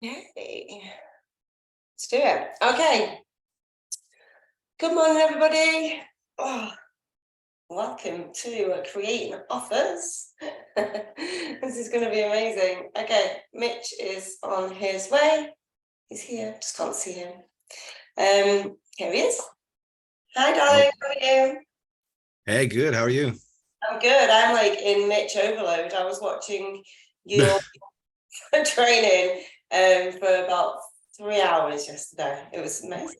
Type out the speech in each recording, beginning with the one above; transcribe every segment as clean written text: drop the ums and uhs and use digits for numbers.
Yay. Let's do it. Okay. Good morning, everybody. Oh, welcome to Creating Offers. This is going to be amazing. Okay, Mitch is on his way. He's here. Just can't see him. Here he is. Hi, darling. How are you? Hey, good. How are you? I'm good. I'm like in Mitch overload. I was watching your training for about 3 hours yesterday. It was amazing.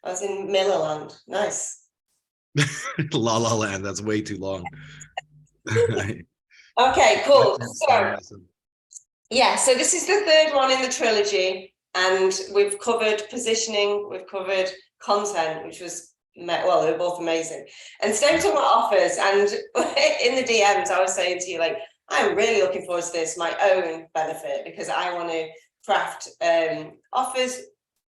I was in Millerland. Nice. La La Land. That's way too long. Okay, cool. So, Awesome. so this is the third one in the trilogy, and we've covered positioning, we've covered content, which was, well, they were both amazing. And today we're talking about offers, and in the DMs, I was saying to you, like, I'm really looking forward to this, my own benefit, because I want to craft offers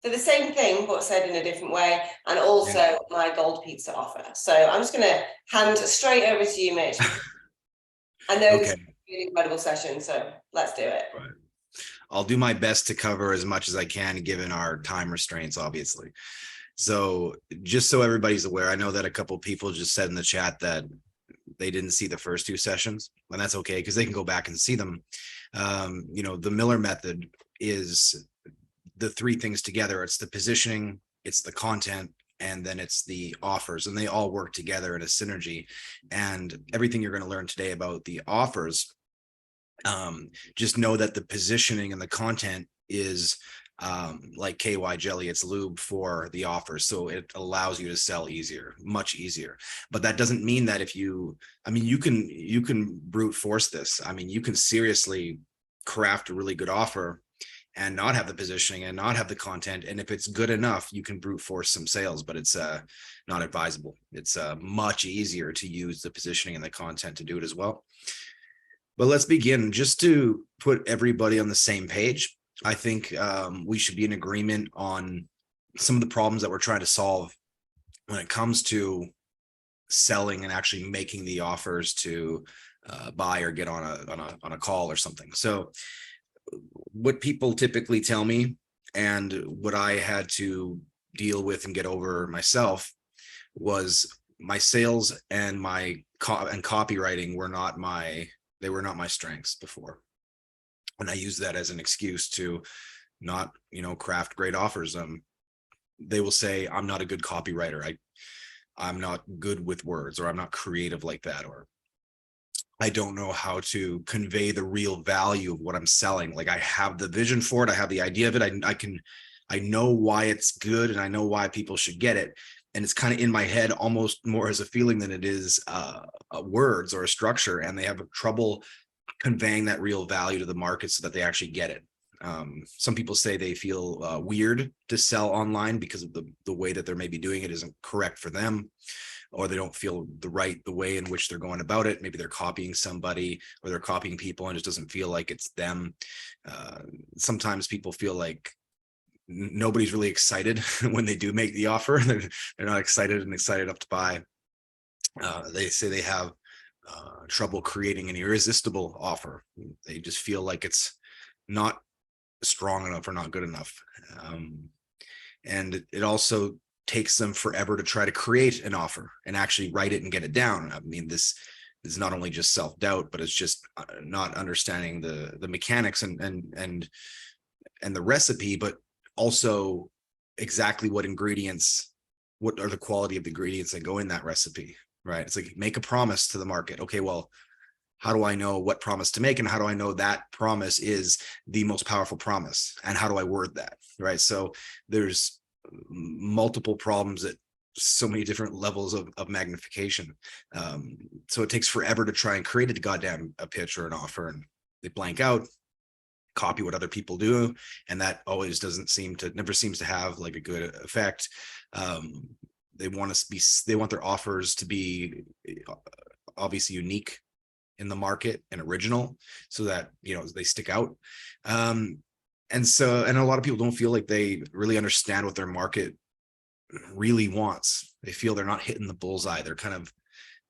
for the same thing, but said in a different way, and also my gold pizza offer. So I'm just going to hand straight over to you, Mitch. I know this is an incredible session, so let's do it. Right. I'll do my best to cover as much as I can, given our time restraints, obviously. So just so everybody's aware, I know that a couple of people just said in the chat that they didn't see the first two sessions, and that's okay because they can go back and see them. The Miller method is the three things together. It's the positioning, it's the content, and then it's the offers, and they all work together in a synergy. And everything you're going to learn today about the offers, just know that the positioning and the content is like KY jelly, it's lube for the offers. So it allows you to sell easier, much easier. But that doesn't mean that if you can brute force this. I mean, you can seriously craft a really good offer and not have the positioning and not have the content. And if it's good enough, you can brute force some sales, but it's not advisable. It's much easier to use the positioning and the content to do it as well. But let's begin. Just to put everybody on the same page, I think we should be in agreement on some of the problems that we're trying to solve when it comes to selling and actually making the offers to buy or get on a call or something. So what people typically tell me, and what I had to deal with and get over myself, was my sales and my copywriting were not my strengths before. And I use that as an excuse to not, craft great offers. They will say, I'm not a good copywriter. I'm not good with words, or I'm not creative like that, or I don't know how to convey the real value of what I'm selling. Like, I have the vision for it. I have the idea of it. I know why it's good, and I know why people should get it. And it's kind of in my head almost more as a feeling than it is words or a structure. And they have trouble conveying that real value to the market so that they actually get it. Some people say they feel weird to sell online because of the way that they're maybe doing it isn't correct for them, or they don't feel the way in which they're going about it. Maybe they're copying somebody, or they're copying people and it just doesn't feel like it's them. Sometimes people feel like nobody's really excited when they do make the offer. They're not excited enough to buy. They say they have trouble creating an irresistible offer. They just feel like it's not strong enough or not good enough. And it also takes them forever to try to create an offer and actually write it and get it down. I mean, this is not only just self-doubt, but it's just not understanding the mechanics and the recipe, but also exactly what are the quality of the ingredients that go in that recipe, right? It's like, make a promise to the market. Okay, well, how do I know what promise to make? And how do I know that promise is the most powerful promise? And how do I word that, right? So there's multiple problems at so many different levels of magnification. So it takes forever to try and create a pitch or an offer, and they blank out, copy what other people do, and that always never seems to have like a good effect. They want their offers to be obviously unique in the market and original, so that they stick out. And a lot of people don't feel like they really understand what their market really wants. They feel they're not hitting the bullseye. They're kind of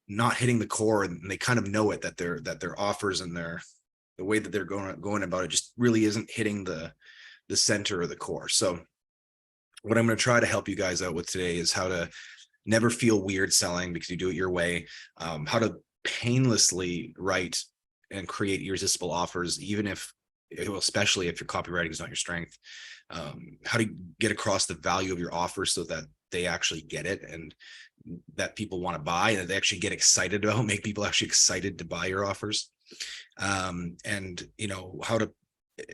not hitting the core, and they kind of know it, that their offers and their the way that they're going about it just really isn't hitting the center or the core. So what I'm going to try to help you guys out with today is how to never feel weird selling because you do it your way, how to painlessly write and create irresistible offers, even if, especially if your copywriting is not your strength, how to get across the value of your offer so that they actually get it and that people want to buy and that they actually get excited about, make people actually excited to buy your offers. And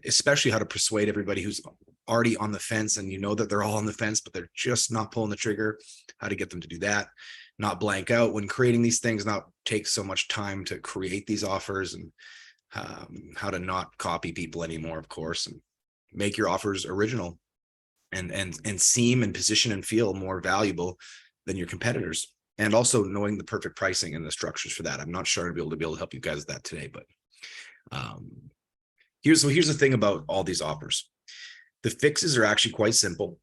especially how to persuade everybody who's already on the fence, and that they're all on the fence, but they're just not pulling the trigger, how to get them to do that, not blank out when creating these things, not take so much time to create these offers, and how to not copy people anymore, of course, and make your offers original and seem and position and feel more valuable than your competitors. And also knowing the perfect pricing and the structures for that. I'm not sure I'll be able to help you guys with that today, but here's the thing about all these offers. The fixes are actually quite simple,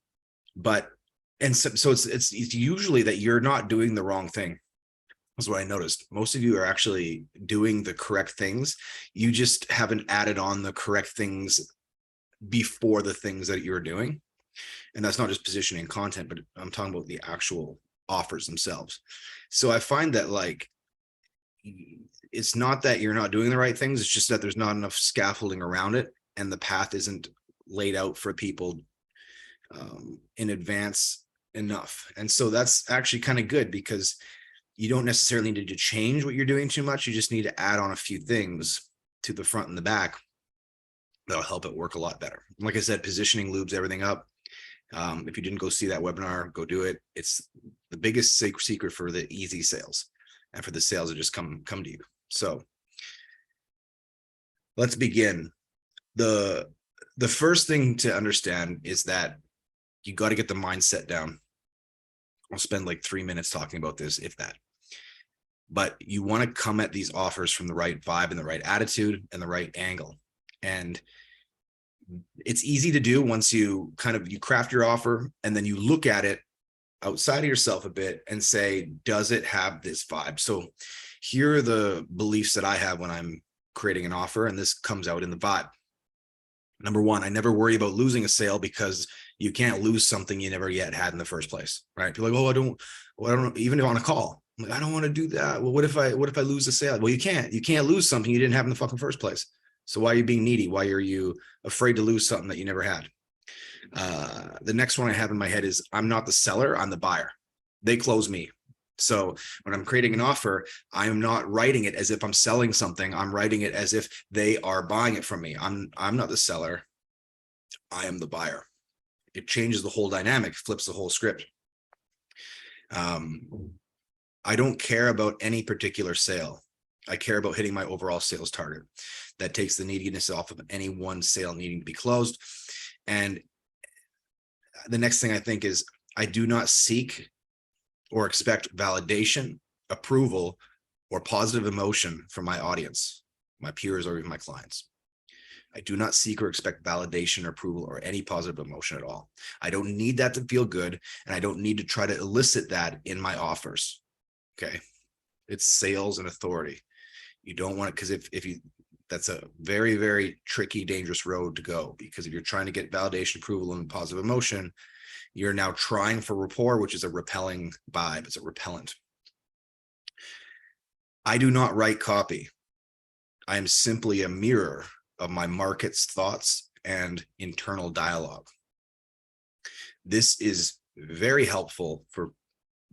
so it's usually that you're not doing the wrong thing. That's what I noticed. Most of you are actually doing the correct things. You just haven't added on the correct things before the things that you're doing. And that's not just positioning content, but I'm talking about the actual offers themselves. So I find that it's not that you're not doing the right things. It's just that there's not enough scaffolding around it, and the path isn't laid out for people in advance enough. And so that's actually kind of good, because you don't necessarily need to change what you're doing too much. You just need to add on a few things to the front and the back that'll help it work a lot better. Like I said, positioning lubes everything up. If you didn't go see that webinar, go do it. It's the biggest secret for the easy sales and for the sales that just come to you. So let's begin. The first thing to understand is that you got to get the mindset down. I'll spend like 3 minutes talking about this, if that. But you want to come at these offers from the right vibe and the right attitude and the right angle. And it's easy to do once you craft your offer and then you look at it outside of yourself a bit and say, does it have this vibe? So here are the beliefs that I have when I'm creating an offer, and this comes out in the vibe. Number one, I never worry about losing a sale, because you can't lose something you never yet had in the first place, right? You're like, oh, I don't, even on a call, I'm like, I don't want to do that. Well, what if I lose the sale? Well, you can't lose something you didn't have in the fucking first place. So why are you being needy? Why are you afraid to lose something that you never had? The next one I have in my head is, I'm not the seller, I'm the buyer. They close me. So when I'm creating an offer, I'm not writing it as if I'm selling something. I'm writing it as if they are buying it from me. I'm not the seller, I am the buyer. It changes the whole dynamic, flips the whole script. I don't care about any particular sale. I care about hitting my overall sales target. That takes the neediness off of any one sale needing to be closed. And the next thing I think is, I do not seek or expect validation, approval, or positive emotion from my audience, my peers, or even my clients. I do not seek or expect validation or approval or any positive emotion at all. I don't need that to feel good, and I don't need to try to elicit that in my offers. Okay. It's sales and authority. You don't want it, because if you, that's a very, very tricky, dangerous road to go, because if you're trying to get validation, approval, and positive emotion, you're now trying for rapport, which is a repelling vibe. It's a repellent. I do not write copy. I am simply a mirror of my market's thoughts and internal dialogue. This is very helpful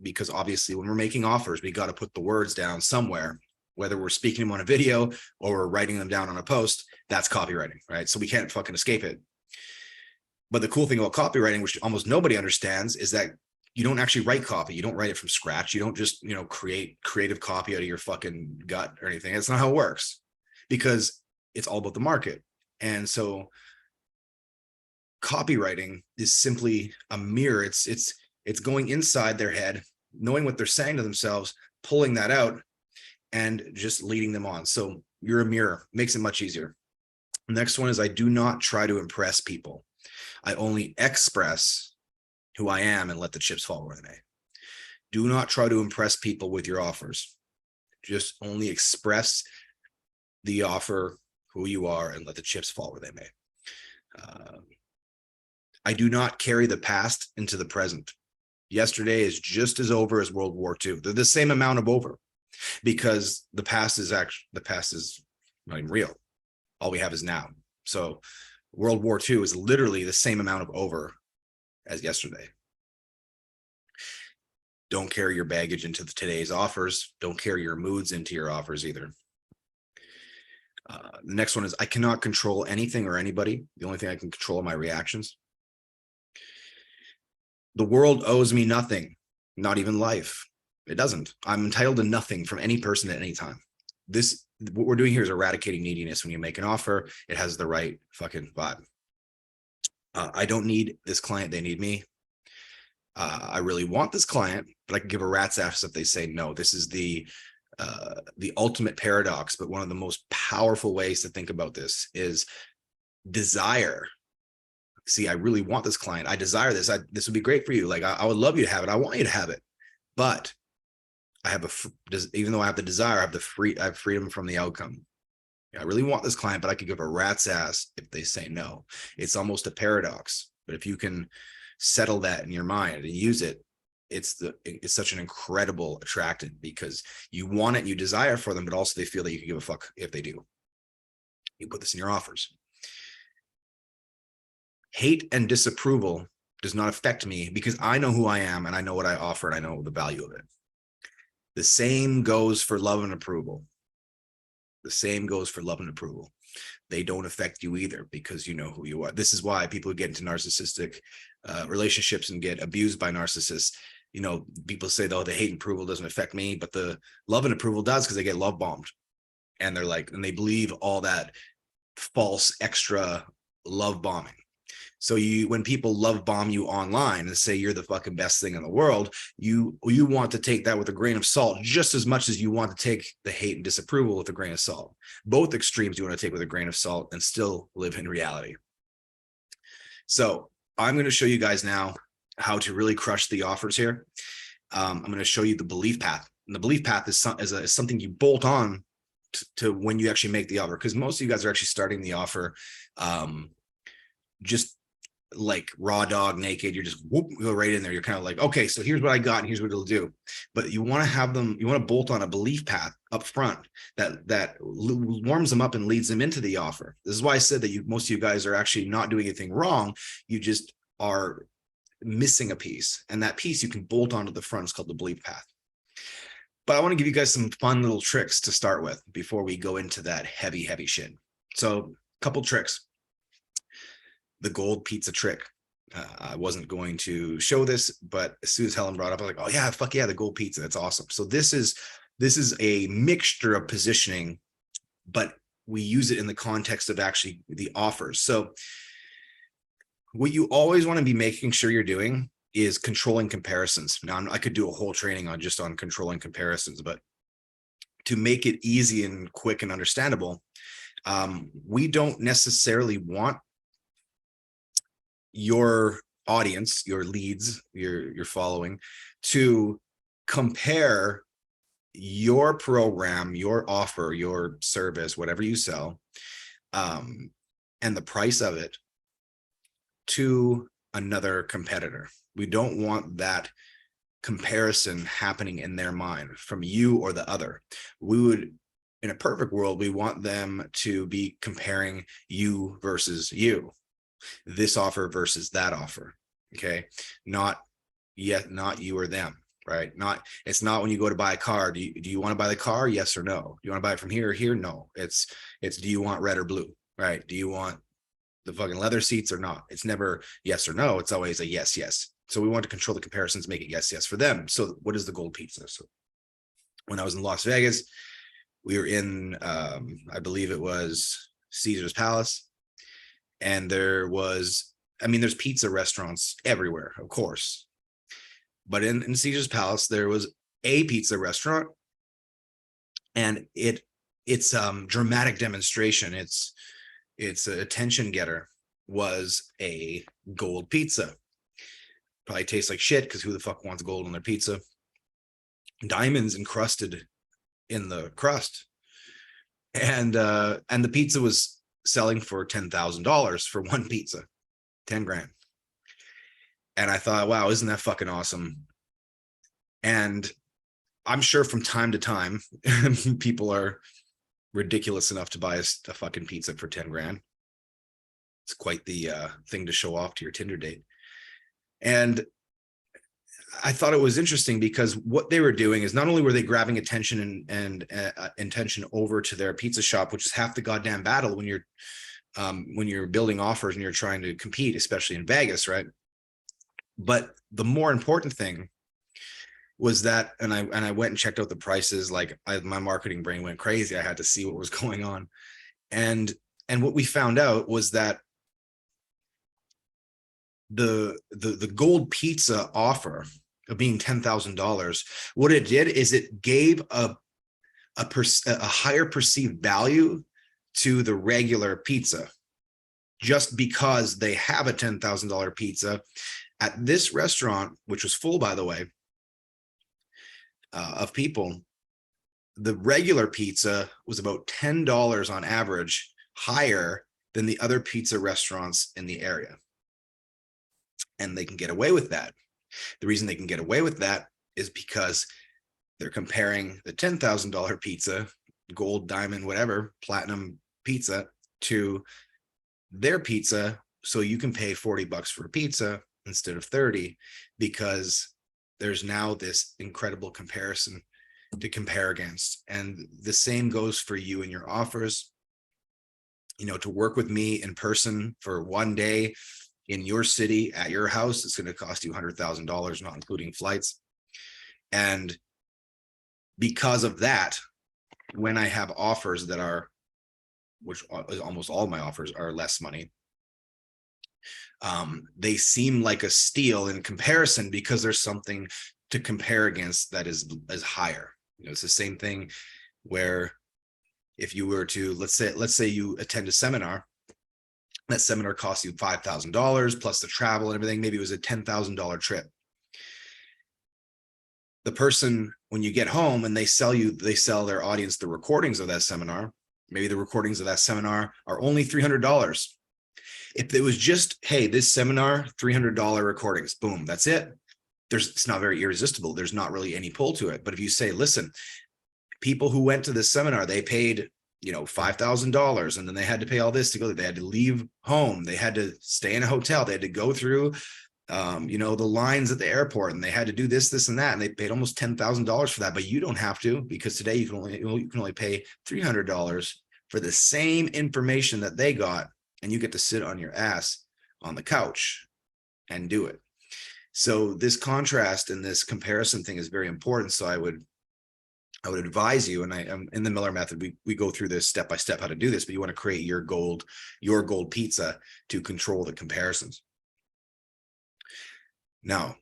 because obviously when we're making offers, we got to put the words down somewhere, whether we're speaking them on a video or we're writing them down on a post. That's copywriting, right? So we can't fucking escape it. But the cool thing about copywriting, which almost nobody understands, is that you don't actually write copy. You don't write it from scratch. You don't just, create creative copy out of your fucking gut or anything. That's not how it works, because it's all about the market. And so copywriting is simply a mirror. It's going inside their head, knowing what they're saying to themselves, pulling that out, and just leading them on. So you're a mirror, makes it much easier. Next one is, I do not try to impress people. I only express who I am and let the chips fall where they may. Do not try to impress people with your offers. Just only express the offer, who you are and let the chips fall where they may. I do not carry the past into the present. Yesterday is just as over as World War II. They're the same amount of over, because the past is not even real. All we have is now. So World War II is literally the same amount of over as yesterday. Don't carry your baggage into today's offers. Don't carry your moods into your offers either. The next one is, I cannot control anything or anybody. The only thing I can control are my reactions. The world owes me nothing, not even life. It doesn't. I'm entitled to nothing from any person at any time. What we're doing here is eradicating neediness. When you make an offer, it has the right fucking vibe. I don't need this client. They need me. I really want this client, but I can give a rat's ass if they say no. This is the ultimate paradox, but one of the most powerful ways to think about this is desire. See, I really want this client. I desire this. This would be great for you. Like, I would love you to have it. I want you to have it, but I have even though I have the desire, I have freedom from the outcome. I really want this client, but I could give a rat's ass if they say no. It's almost a paradox, but if you can settle that in your mind and use it, it's such an incredible attractant, because you want it, you desire for them, but also they feel that you can give a fuck if they do. You put this in your offers. Hate and disapproval does not affect me, because I know who I am and I know what I offer and I know the value of it. The same goes for love and approval. The same goes for love and approval. They don't affect you either, because you know who you are. This is why people get into narcissistic relationships and get abused by narcissists. You know, people say, though, the hate and approval doesn't affect me, but the love and approval does, because they get love bombed. And they're like, and they believe all that false extra love bombing. So when people love bomb you online and say you're the fucking best thing in the world, you want to take that with a grain of salt, just as much as you want to take the hate and disapproval with a grain of salt. Both extremes you want to take with a grain of salt and still live in reality. So I'm going to show you guys now how to really crush the offers here. I'm going to show you the belief path. And the belief path is something you bolt on to when you actually make the offer, because most of you guys are actually starting the offer just like raw dog naked. You're just go right in there. You're kind of like, okay, so here's what I got and here's what it'll do. But you want to have them, you want to bolt on a belief path up front that warms them up and leads them into the offer. This is why I said that most of you guys are actually not doing anything wrong. You just are missing a piece, and that piece you can bolt onto the front. It's called the belief path. But I want to give you guys some fun little tricks to start with before we go into that heavy shit. So a couple tricks. The gold pizza trick. I wasn't going to show this, but as soon as Helen brought it up, I was like, oh yeah, fuck yeah, the gold pizza. That's awesome. So this is a mixture of positioning, but we use it in the context of actually the offers. So what you always want to be making sure you're doing is controlling comparisons. Now, I could do a whole training on controlling comparisons, but to make it easy and quick and understandable, we don't necessarily want your audience, your leads, your following, to compare your program, your offer, your service, whatever you sell, and the price of it to another competitor. We don't want that comparison happening in their mind from you or the other. We would, in a perfect world, we want them to be comparing you versus you, this offer versus that offer. Okay. Not you or them, right? It's not when you go to buy a car. Do you want to buy the car? Yes or no? Do you want to buy it from here or here? No. It's do you want red or blue, right? Do you want the fucking leather seats or not? It's never yes or no. It's always a yes. So we want to control the comparisons, make it yes for them. So what is the gold pizza? So when I was in Las Vegas, we were in, I believe it was Caesar's Palace. And there's pizza restaurants everywhere, of course. But in Caesar's Palace, there was a pizza restaurant, and it's dramatic demonstration. It's a attention getter was a gold pizza. Probably tastes like shit, because who the fuck wants gold on their pizza? Diamonds encrusted in the crust. And the pizza was selling for $10,000 for one pizza, 10 grand. And I thought, wow, isn't that fucking awesome? And I'm sure from time to time, people are ridiculous enough to buy a fucking pizza for 10 grand. It's quite the thing to show off to your Tinder date. And I thought it was interesting because what they were doing is not only were they grabbing attention and intention over to their pizza shop, which is half the goddamn battle when you're building offers and you're trying to compete, especially in Vegas, right? But the more important thing was that, and I went and checked out the prices. Like my marketing brain went crazy. I had to see what was going on, and what we found out was that the gold pizza offer of being $10,000, what it did is it gave a higher perceived value to the regular pizza, just because they have a $10,000 pizza at this restaurant, which was full, by the way, of people. The regular pizza was about $10 on average higher than the other pizza restaurants in the area. And they can get away with that. The reason they can get away with that is because they're comparing the $10,000 pizza, gold, diamond, whatever, platinum pizza, to their pizza. So you can pay $40 for a pizza instead of 30, because there's now this incredible comparison to compare against. And the same goes for you and your offers. You know, to work with me in person for one day in your city at your house, it's going to cost you $100,000, not including flights. And because of that, when I have offers that are, which almost all my offers are less money, they seem like a steal in comparison because there's something to compare against that is higher. You know, it's the same thing where if you were to, let's say you attend a seminar, that seminar costs you $5,000 plus the travel and everything. Maybe it was a $10,000 trip. The person, when you get home and they sell their audience the recordings of that seminar, maybe the recordings of that seminar are only $300. If it was just, hey, this seminar, $300 recordings, boom, that's it. It's not very irresistible. There's not really any pull to it. But if you say, listen, people who went to this seminar, they paid, $5,000, and then they had to pay all this to go. They had to leave home. They had to stay in a hotel. They had to go through, the lines at the airport, and they had to do this, and that, and they paid almost $10,000 for that. But you don't have to, because today you can only pay $300 for the same information that they got, and you get to sit on your ass on the couch and do it. So this contrast and this comparison thing is very important. So I would advise you, and I am in the Miller method, we go through this step by step how to do this, but you want to create your gold pizza to control the comparisons. Now,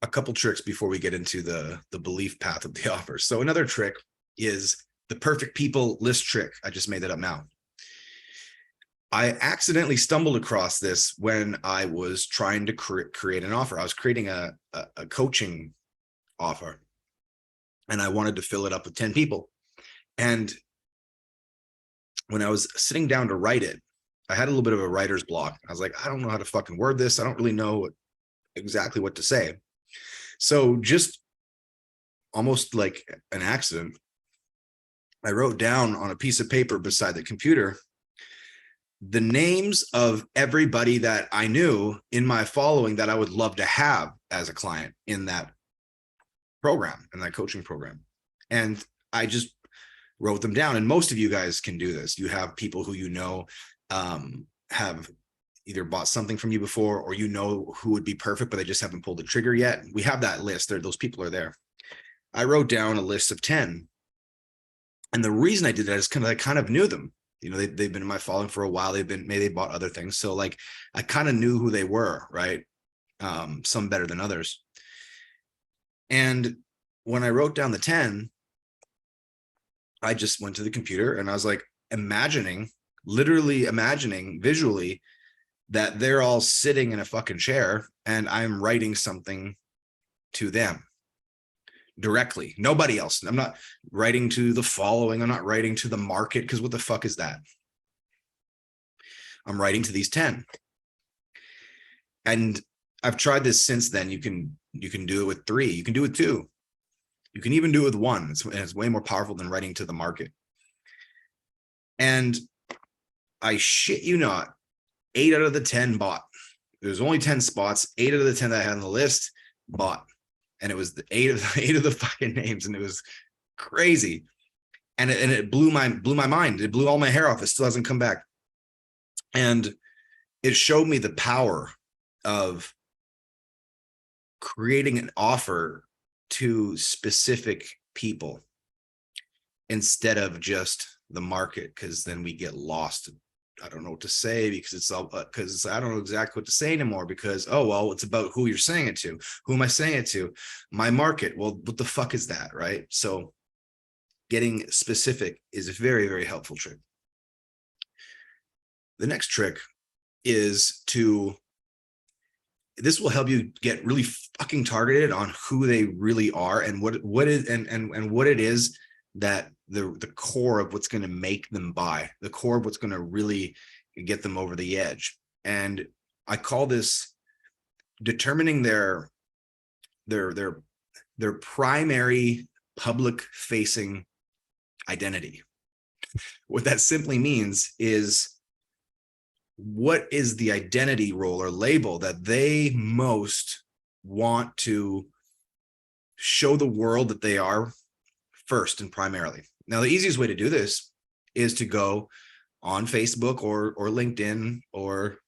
a couple tricks before we get into the belief path of the offer. So another trick is the perfect people list trick. I just made that up now. I accidentally stumbled across this when I was trying to create an offer. I was creating a coaching offer, and I wanted to fill it up with 10 people. And when I was sitting down to write it, I had a little bit of a writer's block. I was like, I don't know how to fucking word this. I don't really know exactly what to say. So just almost like an accident, I wrote down on a piece of paper beside the computer the names of everybody that I knew in my following that I would love to have as a client in that program, in that coaching program. And I just wrote them down. And most of you guys can do this. You have people who have either bought something from you before, or who would be perfect, but they just haven't pulled the trigger yet. We have that list there. Those people are there. I wrote down a list of 10. And the reason I did that is I kind of knew them. They've been in my following for a while. Maybe they bought other things. So like, I kind of knew who they were, right? Some better than others. And when I wrote down the 10, I just went to the computer and I was like, literally imagining visually that they're all sitting in a fucking chair and I'm writing something to them. directly. Nobody else. I'm not writing to the following. I'm not writing to the market, because what the fuck is that? I'm writing to these 10. And I've tried this since then. You can do it with 3. You can do it with 2. You can even do it with 1. It's way more powerful than writing to the market. And I shit you not, 8 out of the 10 bought. There's only 10 spots. 8 out of the 10 that I had on the list bought. And it was the 8 of the fucking names. And it was crazy. And it blew my mind. It blew all my hair off. It still hasn't come back. And it showed me the power of creating an offer to specific people instead of just the market, because then we get lost. I don't know what to say, because I don't know exactly what to say anymore, because, oh, well, it's about who you're saying it to. Who am I saying it to? My market. Well, what the fuck is that, right? So getting specific is a very, very helpful trick. The next trick is this will help you get really fucking targeted on who they really are and what it is that the core of what's going to make them buy, the core of what's going to really get them over the edge. And I call this determining their primary public facing identity. What that simply means is, what is the identity role or label that they most want to show the world that they are first and primarily? Now, the easiest way to do this is to go on Facebook or LinkedIn or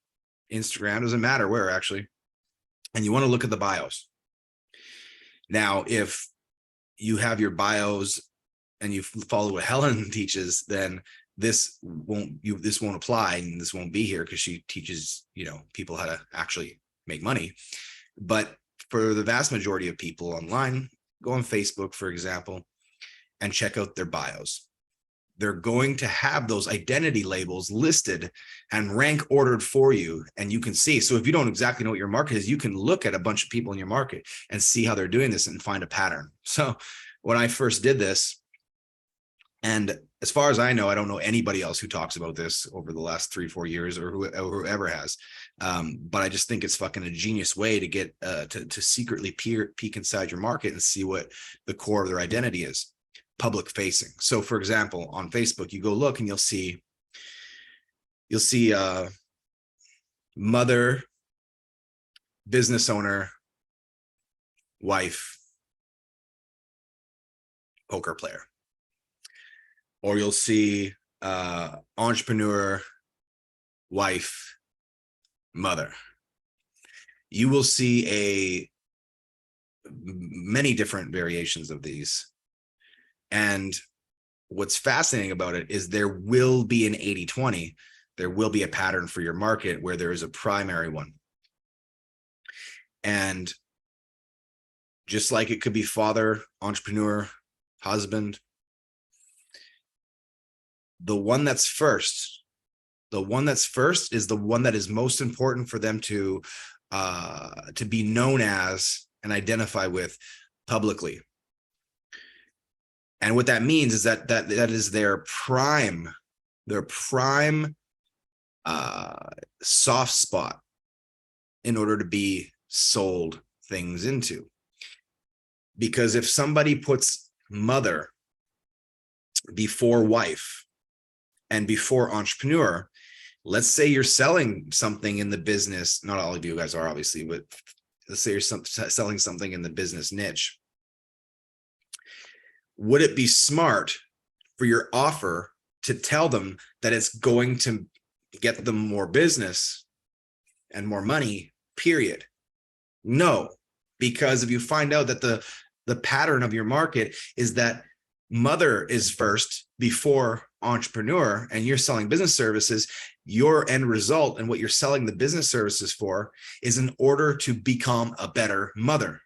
Instagram, doesn't matter where actually, and you want to look at the bios. Now, if you have your bios and you follow what Helen teaches, then this won't apply, and this won't be here, because she teaches, people how to actually make money. But for the vast majority of people online, go on Facebook, for example, and check out their bios. They're going to have those identity labels listed and rank ordered for you, and you can see. So if you don't exactly know what your market is, you can look at a bunch of people in your market and see how they're doing this and find a pattern. So when I first did this, and as far as I know, I don't know anybody else who talks about this over the last 3-4 years, or whoever has. But I just think it's fucking a genius way to get to secretly peek inside your market and see what the core of their identity is. Public facing. So, for example, on Facebook, you go look and you'll see mother, business owner, wife, poker player. Or you'll see entrepreneur, wife, mother. You will see many different variations of these. And what's fascinating about it is there will be an 80-20. There will be a pattern for your market where there is a primary one. And just like it could be father, entrepreneur, husband, the one that's first is the one that is most important for them to be known as and identify with publicly. And what that means is that is their prime soft spot in order to be sold things into. Because if somebody puts mother before wife and before entrepreneur, let's say you're selling something in the business, not all of you guys are obviously, but let's say you're selling something in the business niche. Would it be smart for your offer to tell them that it's going to get them more business and more money, period? No, because if you find out that the pattern of your market is that mother is first before entrepreneur, and you're selling business services, your end result and what you're selling the business services for is in order to become a better mother.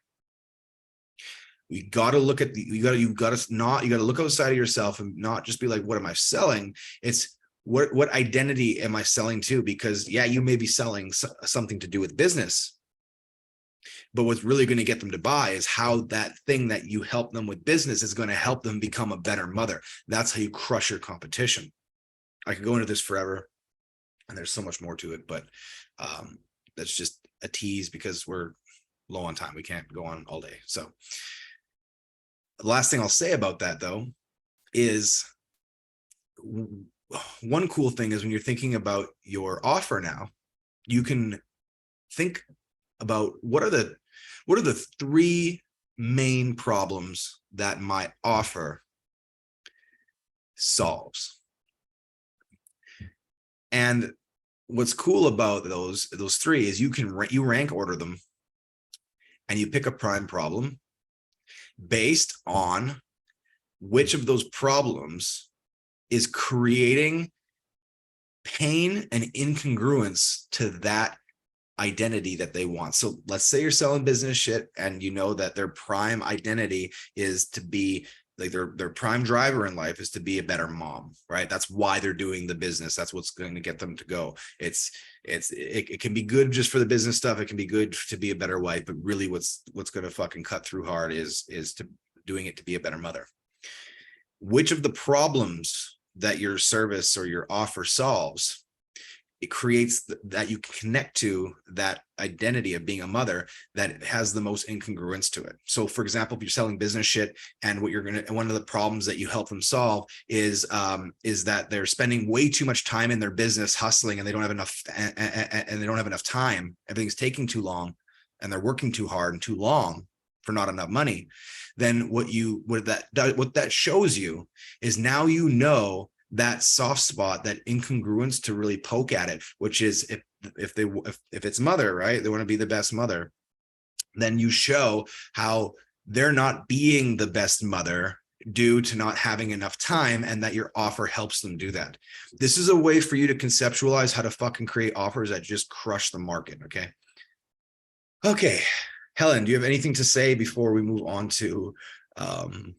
You got to look at you got to look outside of yourself and not just be like, what am I selling? It's what identity am I selling to? Because yeah, you may be selling something to do with business, But what's really going to get them to buy is how that thing that you help them with business is going to help them become a better mother. That's how you crush your competition. I could go into this forever, and there's so much more to it, but that's just a tease because we're low on time. We can't go on all day. So the last thing I'll say about that, though, is one cool thing is when you're thinking about your offer now, you can think about what are the three main problems that my offer solves. And what's cool about those three is you rank order them, and you pick a prime problem based on which of those problems is creating pain and incongruence to that identity that they want. So let's say you're selling business shit and you know that their prime identity is to be like their prime driver in life is to be a better mom, right? That's why they're doing the business. That's what's going to get them to go. It can be good just for the business stuff. It can be good to be a better wife, but really what's going to fucking cut through hard is to doing it to be a better mother. Which of the problems that your service or your offer solves, it creates that you connect to that identity of being a mother that has the most incongruence to it. So for example, if you're selling business shit and one of the problems that you help them solve is that they're spending way too much time in their business hustling and they don't have enough and they don't have enough time. Everything's taking too long and they're working too hard and too long for not enough money. Then what that shows you is now you know that soft spot, that incongruence to really poke at it, which is if it's mother, right? They want to be the best mother. Then you show how they're not being the best mother due to not having enough time, and that your offer helps them do that. This is a way for you to conceptualize how to fucking create offers that just crush the market. Okay. Helen, do you have anything to say before we move on to the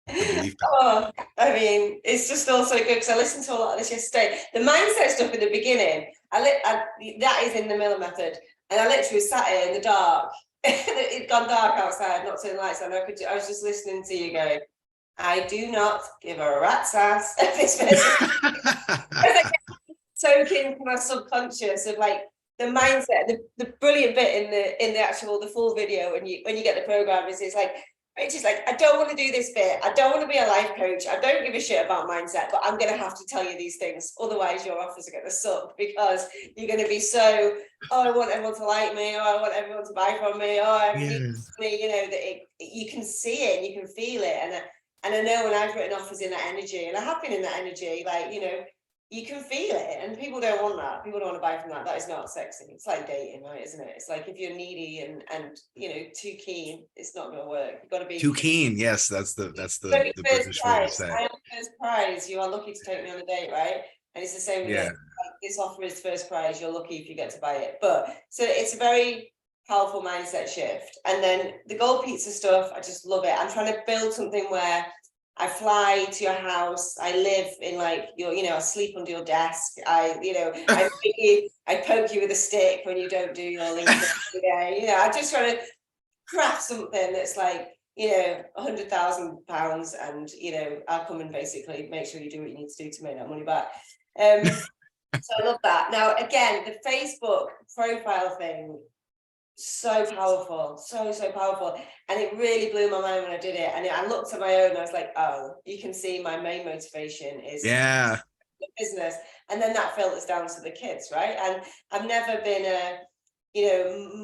belief? Oh, I mean, it's just also good because I listened to a lot of this yesterday. The mindset stuff in the beginning, that is in the Miller method, and I literally sat here in the dark. It'd gone dark outside, not turning lights on. I was just listening to you going, I do not give a rat's ass if this person. Soak into my subconscious of like the mindset. The brilliant bit in the full video when you get the program is it's like. It's just like, I don't want to do this bit. I don't want to be a life coach. I don't give a shit about mindset, but I'm going to have to tell you these things. Otherwise, your offers are going to suck because you're going to be so, I want everyone to like me, or I want everyone to buy from me, or I need money, that you can see it and you can feel it. And I know when I've written offers in that energy, and I have been in that energy, like, you can feel it, and people don't want that. People don't want to buy from that. That is not sexy. It's like dating, right? Isn't it? It's like if you're needy and too keen, it's not going to work. You've got to be too keen. Yes, that's the British way to say it. I am first prize. You are lucky to take me on a date, right? And it's the same with it. Like, this offer is first prize. You're lucky if you get to buy it. But so it's a very powerful mindset shift. And then the gold pizza stuff, I just love it. I'm trying to build something where I fly to your house. I live in like your, I sleep under your desk. I poke you with a stick when you don't do your LinkedIn today. I'm just trying to craft something that's like, £100,000, and I'll come and basically make sure you do what you need to do to make that money back. So I love that. Now, again, the Facebook profile thing. So powerful, so powerful, and it really blew my mind when I did it. And I looked at my own, and I was like, oh, you can see my main motivation is the business, and then that filters down to the kids, right? And I've never been a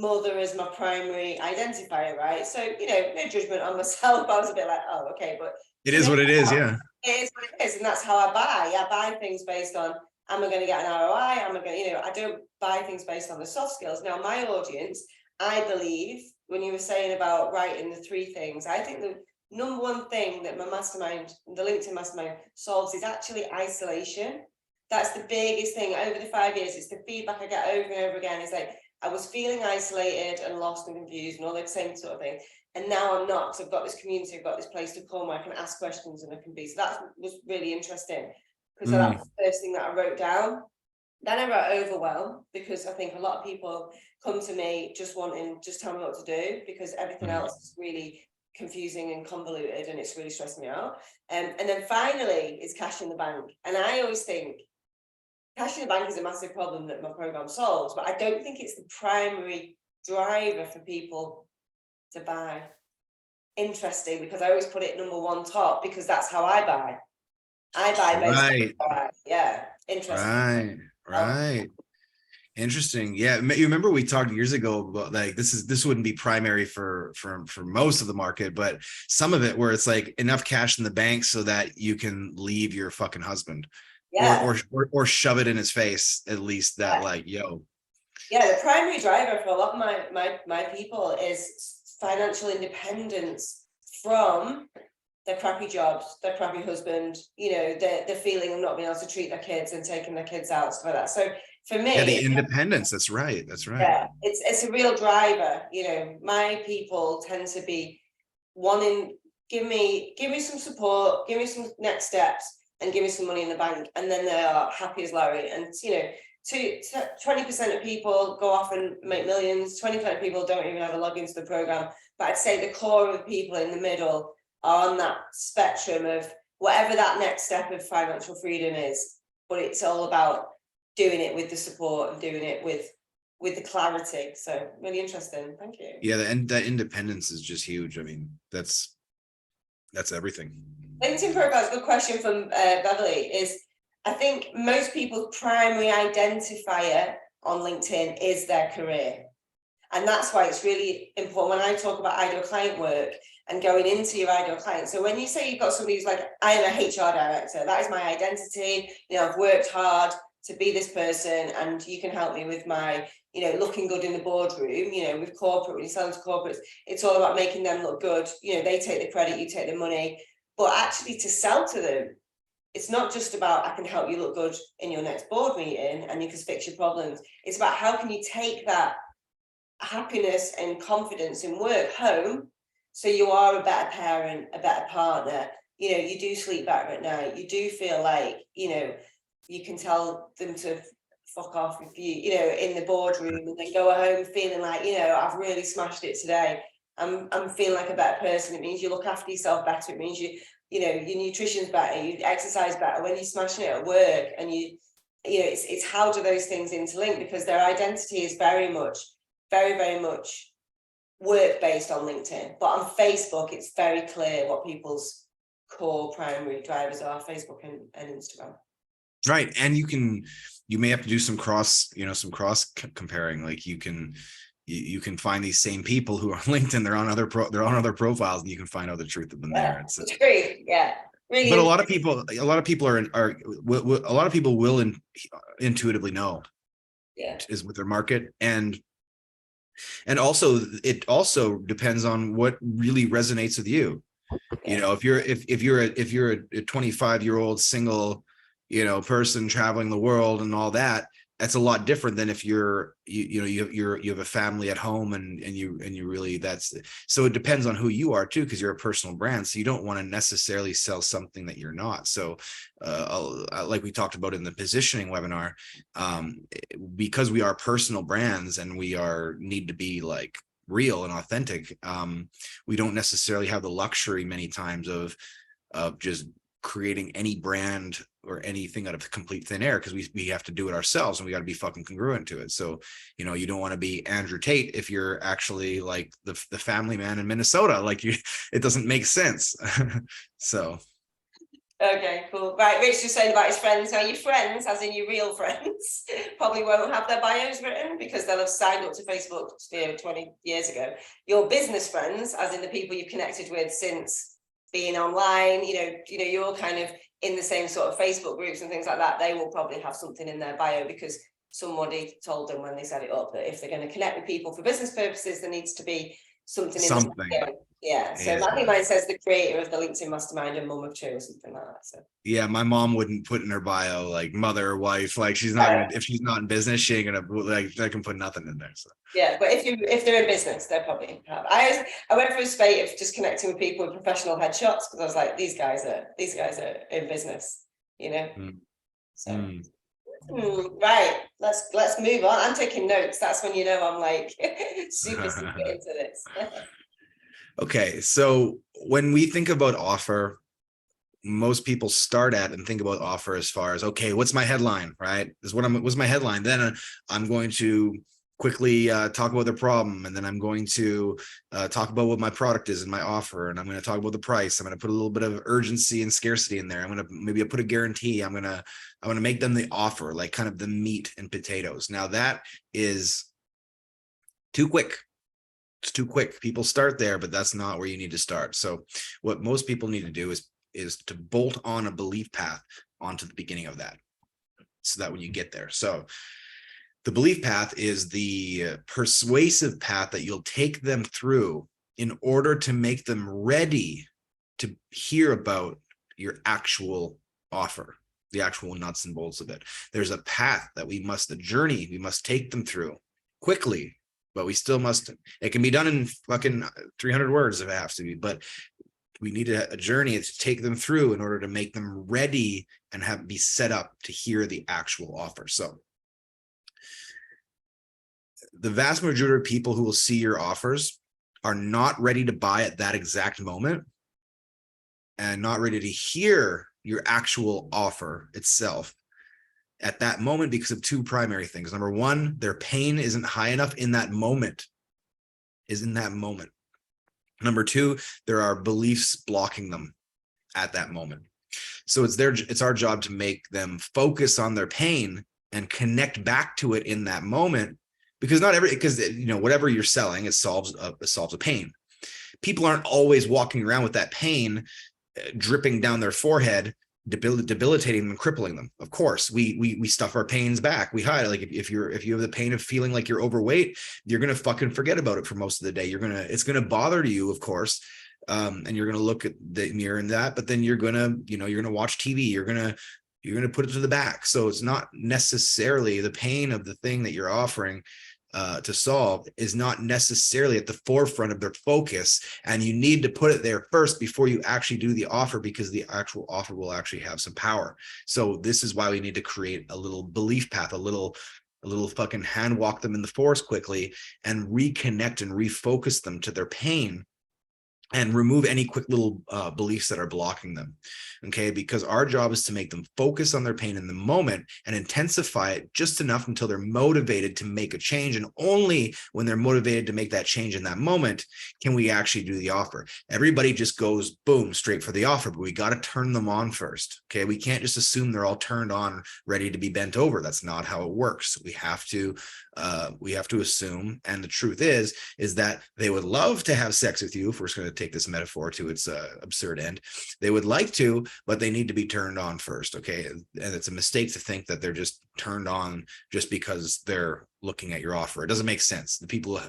mother as my primary identifier, right? So no judgment on myself. I was a bit like, oh, okay, but it is what it is. Yeah, it is what it is, and that's how I buy. I buy things based on, am I going to get an ROI? Am I going to, I don't buy things based on the soft skills. Now, my audience, I believe, when you were saying about writing the three things, I think the number one thing that my mastermind, the LinkedIn mastermind, solves is actually isolation. That's the biggest thing. Over the 5 years, it's the feedback I get over and over again. It's like, I was feeling isolated and lost and confused and all that same sort of thing. And now I'm not, because I've got this community, I've got this place to come where I can ask questions and I can be. So that was really interesting, because that was the first thing that I wrote down. Then I wrote overwhelm, because I think a lot of people come to me just wanting, just tell me what to do, because everything Mhm. else is really confusing and convoluted and it's really stressing me out. And then finally is cash in the bank. And I always think cash in the bank is a massive problem that my program solves, but I don't think it's the primary driver for people to buy. Interesting, because I always put it number one top, because that's how I buy. I buy based on Right, yeah, interesting. right. Interesting. Yeah, you remember we talked years ago about like this wouldn't be primary for most of the market, but some of it where it's like enough cash in the bank so that you can leave your fucking husband, Yeah, or shove it in his face at least that like, yo. yeah. The primary driver for a lot of my people is financial independence from their crappy jobs, their crappy husband, you know, the feeling of not being able to treat their kids and taking their kids out, stuff like that. So for Yeah, me, the independence. That's right. That's right. yeah, it's a real driver. You know, my people tend to be wanting, give me some support, give me some next steps, and give me some money in the bank, and then they are happy as Larry. And you know, 20% of people go off and make millions. 20% of people don't even have a login to the program. But I'd say the core of the people in the middle are on that spectrum of whatever that next step of financial freedom is. But it's all about doing it with the support and doing it with the clarity. So really interesting. Thank you. Yeah, and that independence is just huge. I mean, that's everything. LinkedIn profile is a good question from Beverly. Is I think most people's primary identifier on LinkedIn is their career. And that's why it's really important when I talk about ideal client work and going into your ideal client. So when you say you've got somebody who's like, I am a HR director, that is my identity. You know, I've worked hard to be this person, and you can help me with my, you know, looking good in the boardroom. You know, with corporate, when you sell to corporates, it's all about making them look good. You know, they take the credit, you take the money. But actually, to sell to them, it's not just about I can help you look good in your next board meeting and you can fix your problems. It's about how can you take that happiness and confidence in work home, so you are a better parent, a better partner. You know, you do sleep better at night. You do feel like, you know, you can tell them to fuck off if you know, in the boardroom, and then go home feeling like, you know, I've really smashed it today. I'm feeling like a better person. It means you look after yourself better. It means you know, your nutrition's better, you exercise better when you're smashing it at work. And you know, it's how do those things interlink, because their identity is very much work based on LinkedIn, but on Facebook it's very clear what people's core primary drivers are: Facebook and Instagram. Right. And you may have to do some cross comparing. Like you can find these same people who are on LinkedIn, they're on other profiles, and you can find out the truth of them there. It's great. Yeah, really. But a lot of people will intuitively know, Yeah, is with their market. And also it also depends on what really resonates with you. You know, if you're a 25-year-old single, you know, person traveling the world and all that, that's a lot different than if you have a family at home and you really, so it depends on who you are too, because you're a personal brand, so you don't want to necessarily sell something that you're not. So like we talked about in the positioning webinar, because we are personal brands and we need to be like real and authentic, we don't necessarily have the luxury many times of just creating any brand or anything out of complete thin air, because we have to do it ourselves and we got to be fucking congruent to it. So, you know, you don't want to be Andrew Tate if you're actually like the family man in Minnesota. Like it doesn't make sense. So okay, cool. Right, Rich just saying about his friends. Now your friends, as in your real friends, probably won't have their bios written because they'll have signed up to Facebook 20 years ago. Your business friends, as in the people you've connected with since being online, you know, you're all kind of in the same sort of Facebook groups and things like that, they will probably have something in their bio because somebody told them when they set it up that if they're going to connect with people for business purposes, there needs to be something in the bio. Yeah. So Matthew mine says the creator of the LinkedIn mastermind and mum of two or something like that. So yeah, my mom wouldn't put in her bio like mother or wife. Like she's not gonna, if she's not in business, she ain't gonna like, I can put nothing in there. So yeah, but if they're in business, they're probably have. I went through a spate of just connecting with people with professional headshots because I was like, these guys are in business, you know. So Right. Let's move on. I'm taking notes. That's when you know I'm like super into this. Okay, so when we think about offer, most people start at and think about offer as far as, okay, what's my headline, right? What's my headline? Then I'm going to quickly talk about the problem, and then I'm going to talk about what my product is and my offer, and I'm going to talk about the price. I'm going to put a little bit of urgency and scarcity in there. I'm going to maybe put a guarantee. I'm going to make them the offer, like kind of the meat and potatoes. Now that is too quick. It's too quick. People start there, but that's not where you need to start. So what most people need to do is to bolt on a belief path onto the beginning of that, so that when you get there. So the belief path is the persuasive path that you'll take them through in order to make them ready to hear about your actual offer, the actual nuts and bolts of it. There's a path that a journey we must take them through quickly, but we still must. It can be done in fucking 300 words if it has to be, but we need a journey to take them through in order to make them ready and be set up to hear the actual offer. So the vast majority of people who will see your offers are not ready to buy at that exact moment and not ready to hear your actual offer itself at that moment because of two primary things. Number one, their pain isn't high enough in that moment, Number two, there are beliefs blocking them at that moment. So it's our job to make them focus on their pain and connect back to it in that moment, because whatever you're selling, it solves a pain. People aren't always walking around with that pain dripping down their forehead, debilitating them and crippling them. Of course, we stuff our pains back. We hide. Like if you have the pain of feeling like you're overweight, you're gonna fucking forget about it for most of the day. It's gonna bother you, of course, and you're gonna look at the mirror and that. But then you're gonna watch TV. You're gonna put it to the back. So it's not necessarily the pain of the thing that you're offering to solve is not necessarily at the forefront of their focus, and you need to put it there first before you actually do the offer, because the actual offer will actually have some power. So this is why we need to create a little belief path, a little fucking hand walk them in the forest quickly and reconnect and refocus them to their pain and remove any quick little beliefs that are blocking them. Okay, because our job is to make them focus on their pain in the moment and intensify it just enough until they're motivated to make a change. And only when they're motivated to make that change in that moment can we actually do the offer. Everybody just goes boom straight for the offer, but we got to turn them on first. Okay, we can't just assume they're all turned on, ready to be bent over. That's not how it works. We have to assume, and the truth is that they would love to have sex with you, if we're just going to take this metaphor to its absurd end. They would like to, but they need to be turned on first. Okay, and it's a mistake to think that they're just turned on just because they're looking at your offer. It doesn't make sense. The people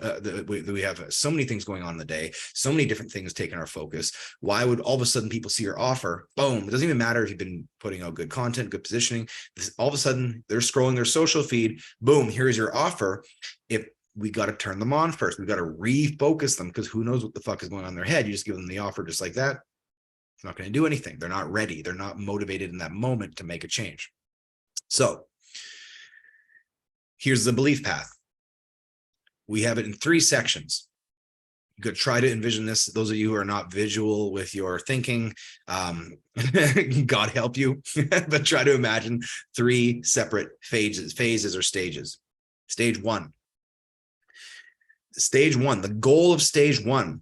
we have so many things going on in the day, so many different things taking our focus. Why would all of a sudden people see your offer? Boom! It doesn't even matter if you've been putting out good content, good positioning. All of a sudden they're scrolling their social feed. Boom! Here's your offer. If we got to turn them on first, we got to refocus them, because who knows what the fuck is going on in their head. You just give them the offer just like that, it's not going to do anything. They're not ready. They're not motivated in that moment to make a change. So here's the belief path. We have it in 3 sections. You could try to envision this. Those of you who are not visual with your thinking, God help you, but try to imagine 3 separate phases or stages. Stage 1. The goal of stage 1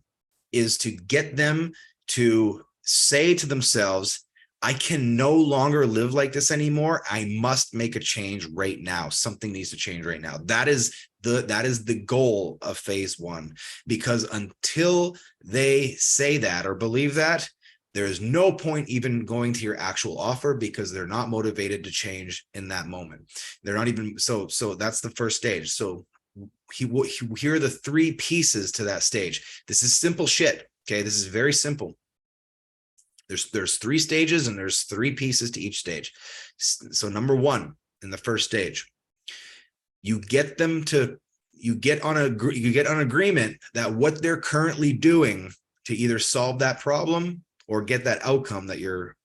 is to get them to say to themselves, I can no longer live like this anymore. I must make a change right now. Something needs to change right now. That is the goal of phase 1, because until they say that or believe that, there is no point even going to your actual offer, because they're not motivated to change in that moment. They're not even so that's the first stage. So here are the 3 pieces to that stage. This is simple shit. Okay, this is very simple. There's 3 stages, and there's 3 pieces to each stage. So number 1, in the first stage, you get on agreement that what they're currently doing to either solve that problem or get that outcome that your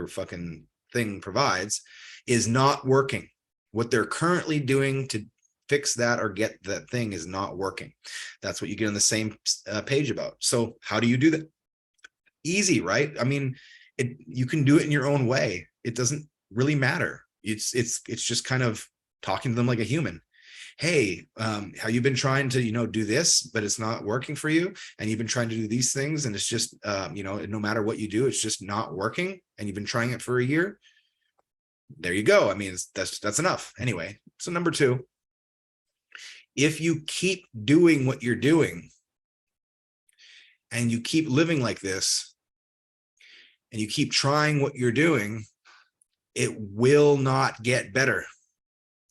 fucking thing provides is not working. What they're currently doing to fix that or get that thing is not working. That's what you get on the same page about. So how do you do that? Easy, right? I mean, you can do it in your own way. It doesn't really matter. It's just kind of talking to them like a human. Hey, how you been trying to, do this, but it's not working for you, and you've been trying to do these things, and it's just, no matter what you do, it's just not working, and you've been trying it for a year. There you go. I mean, that's enough. Anyway, so number 2, if you keep doing what you're doing and you keep living like this and you keep trying what you're doing, it will not get better.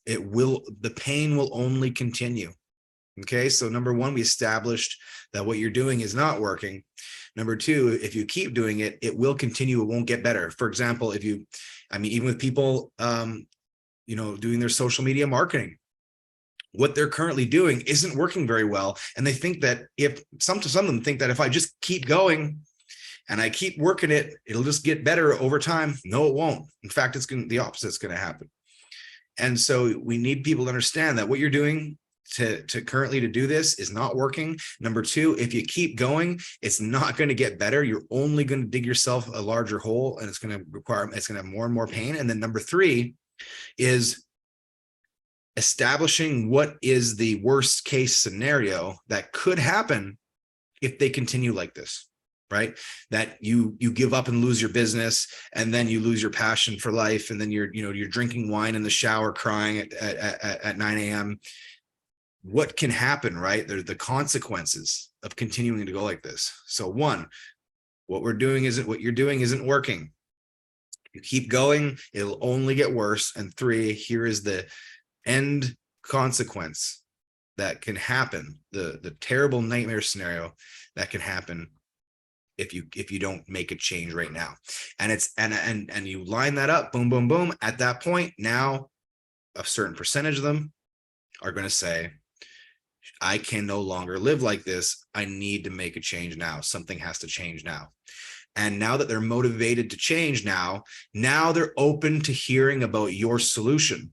The pain will only continue. Okay, so number 1, we established that what you're doing is not working. Number 2, if you keep doing it, it will continue. It won't get better. For example, even with people, doing their social media marketing, what they're currently doing isn't working very well. And they think that some of them think that if I just keep going and I keep working it, it'll just get better over time. No, it won't. In fact, the opposite is going to happen. And so we need people to understand that what you're doing to currently to do this is not working. Number 2, if you keep going, it's not going to get better. You're only going to dig yourself a larger hole, and it's going to have more and more pain. And then number 3 is establishing what is the worst case scenario that could happen if they continue like this, right? That you give up and lose your business, and then you lose your passion for life, and then you're drinking wine in the shower, crying at 9 a.m. What can happen, right? There's the consequences of continuing to go like this. So 1, what you're doing isn't working. You keep going, it'll only get worse. And 3, here is the end consequence that can happen, the terrible nightmare scenario that can happen if you don't make a change right now. And and you line that up, boom, boom, boom. At that point, now a certain percentage of them are going to say, I can no longer live like this. I need to make a change now. Something has to change now. And now that they're motivated to change now they're open to hearing about your solution.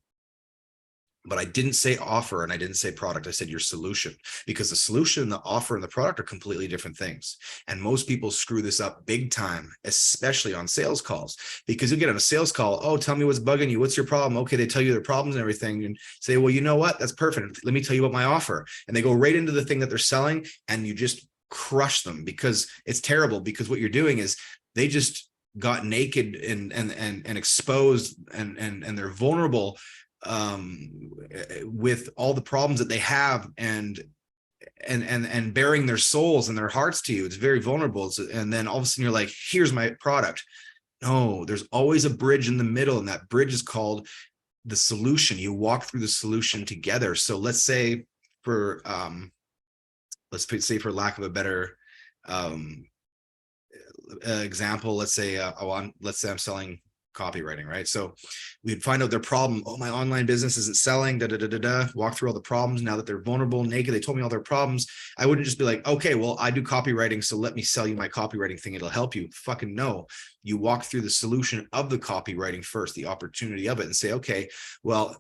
But I didn't say offer and I didn't say product. I said your solution, because the solution, the offer, and the product are completely different things. And most people screw this up big time, especially on sales calls, because you get on a sales call. Oh, tell me what's bugging you. What's your problem? Okay, they tell you their problems and everything, and say, well, you know what? That's perfect. Let me tell you about my offer. And they go right into the thing that they're selling, and you just crush them, because it's terrible. Because what you're doing is they just got naked and exposed, and they're vulnerable with all the problems that they have, and bearing their souls and their hearts to you. It's very vulnerable. And then all of a sudden you're like, here's my product. No, there's always a bridge in the middle, and that bridge is called the solution. You walk through the solution together. So let's say for lack of a better example, let's say I'm selling copywriting, right? So we'd find out their problem. Oh, my online business isn't selling, walk through all the problems. Now that they're vulnerable, naked, they told me all their problems. I wouldn't just be like, okay, well, I do copywriting, so let me sell you my copywriting thing. It'll help you. Fucking no. You walk through the solution of the copywriting first, the opportunity of it, and say, okay, well,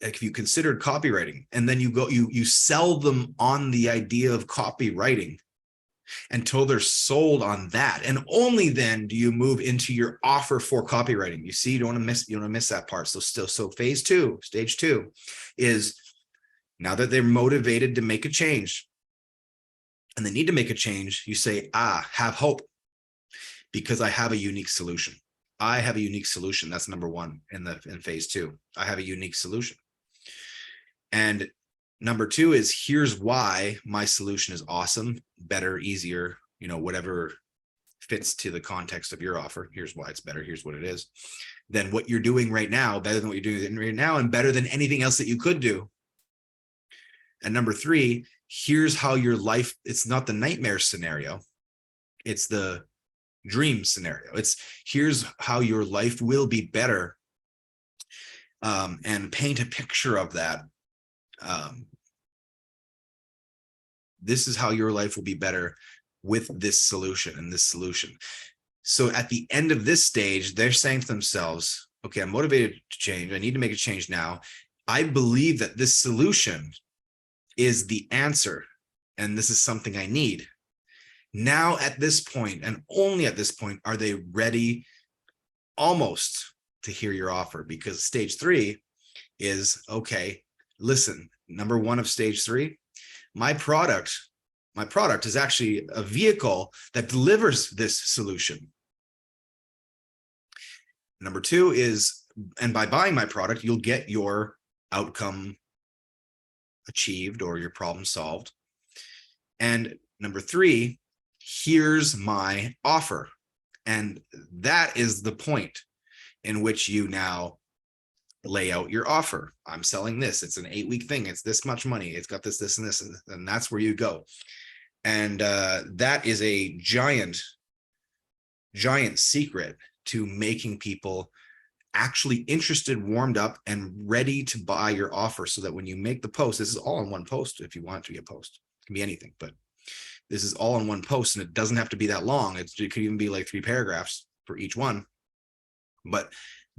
if you considered copywriting, and then you sell them on the idea of copywriting until they're sold on that, and only then do you move into your offer for copywriting. You see, you don't want to miss that part. So stage two is, now that they're motivated to make a change and they need to make a change, you say, have hope, because I have a unique solution. I have a unique solution. That's number 1 in phase 2. I have a unique solution. And number 2 is, here's why my solution is awesome, better, easier, whatever fits to the context of your offer. Here's why it's better. Here's what it is. Then what you're doing right now, better than what you're doing right now, and better than anything else that you could do. And number 3, here's how your life, it's not the nightmare scenario, it's the dream scenario. It's here's how your life will be better, and paint a picture of that. This is how your life will be better with this solution and this solution. So at the end of this stage, they're saying to themselves, okay, I'm motivated to change. I need to make a change now. I believe that this solution is the answer, and this is something I need. Now, at this point, and only at this point, are they ready almost to hear your offer? Because stage 3 is, okay, listen, number 1 of stage 3, my product is actually a vehicle that delivers this solution. Number 2 is, and by buying my product, you'll get your outcome achieved or your problem solved. And number 3, here's my offer. And that is the point in which you now lay out your offer. I'm selling this. It's an 8-week thing. It's this much money. It's got this, this, and this, and that's where you go. And that is a giant secret to making people actually interested, warmed up, and ready to buy your offer, so that when you make the post, this is all in one post. If you want it to be a post, it can be anything, but this is all in one post, and it doesn't have to be that long. It could even be like 3 paragraphs for each one. But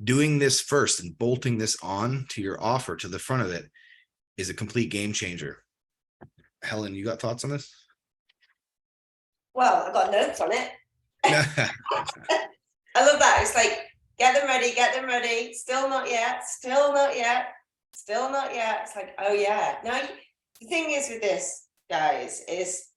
doing this first and bolting this on to your offer, to the front of it, is a complete game changer. Helen, you got thoughts on this? Well, I've got notes on it. I love that. It's like, get them ready, still not yet, still not yet, still not yet. It's like, oh yeah. Now, the thing is with this, guys, is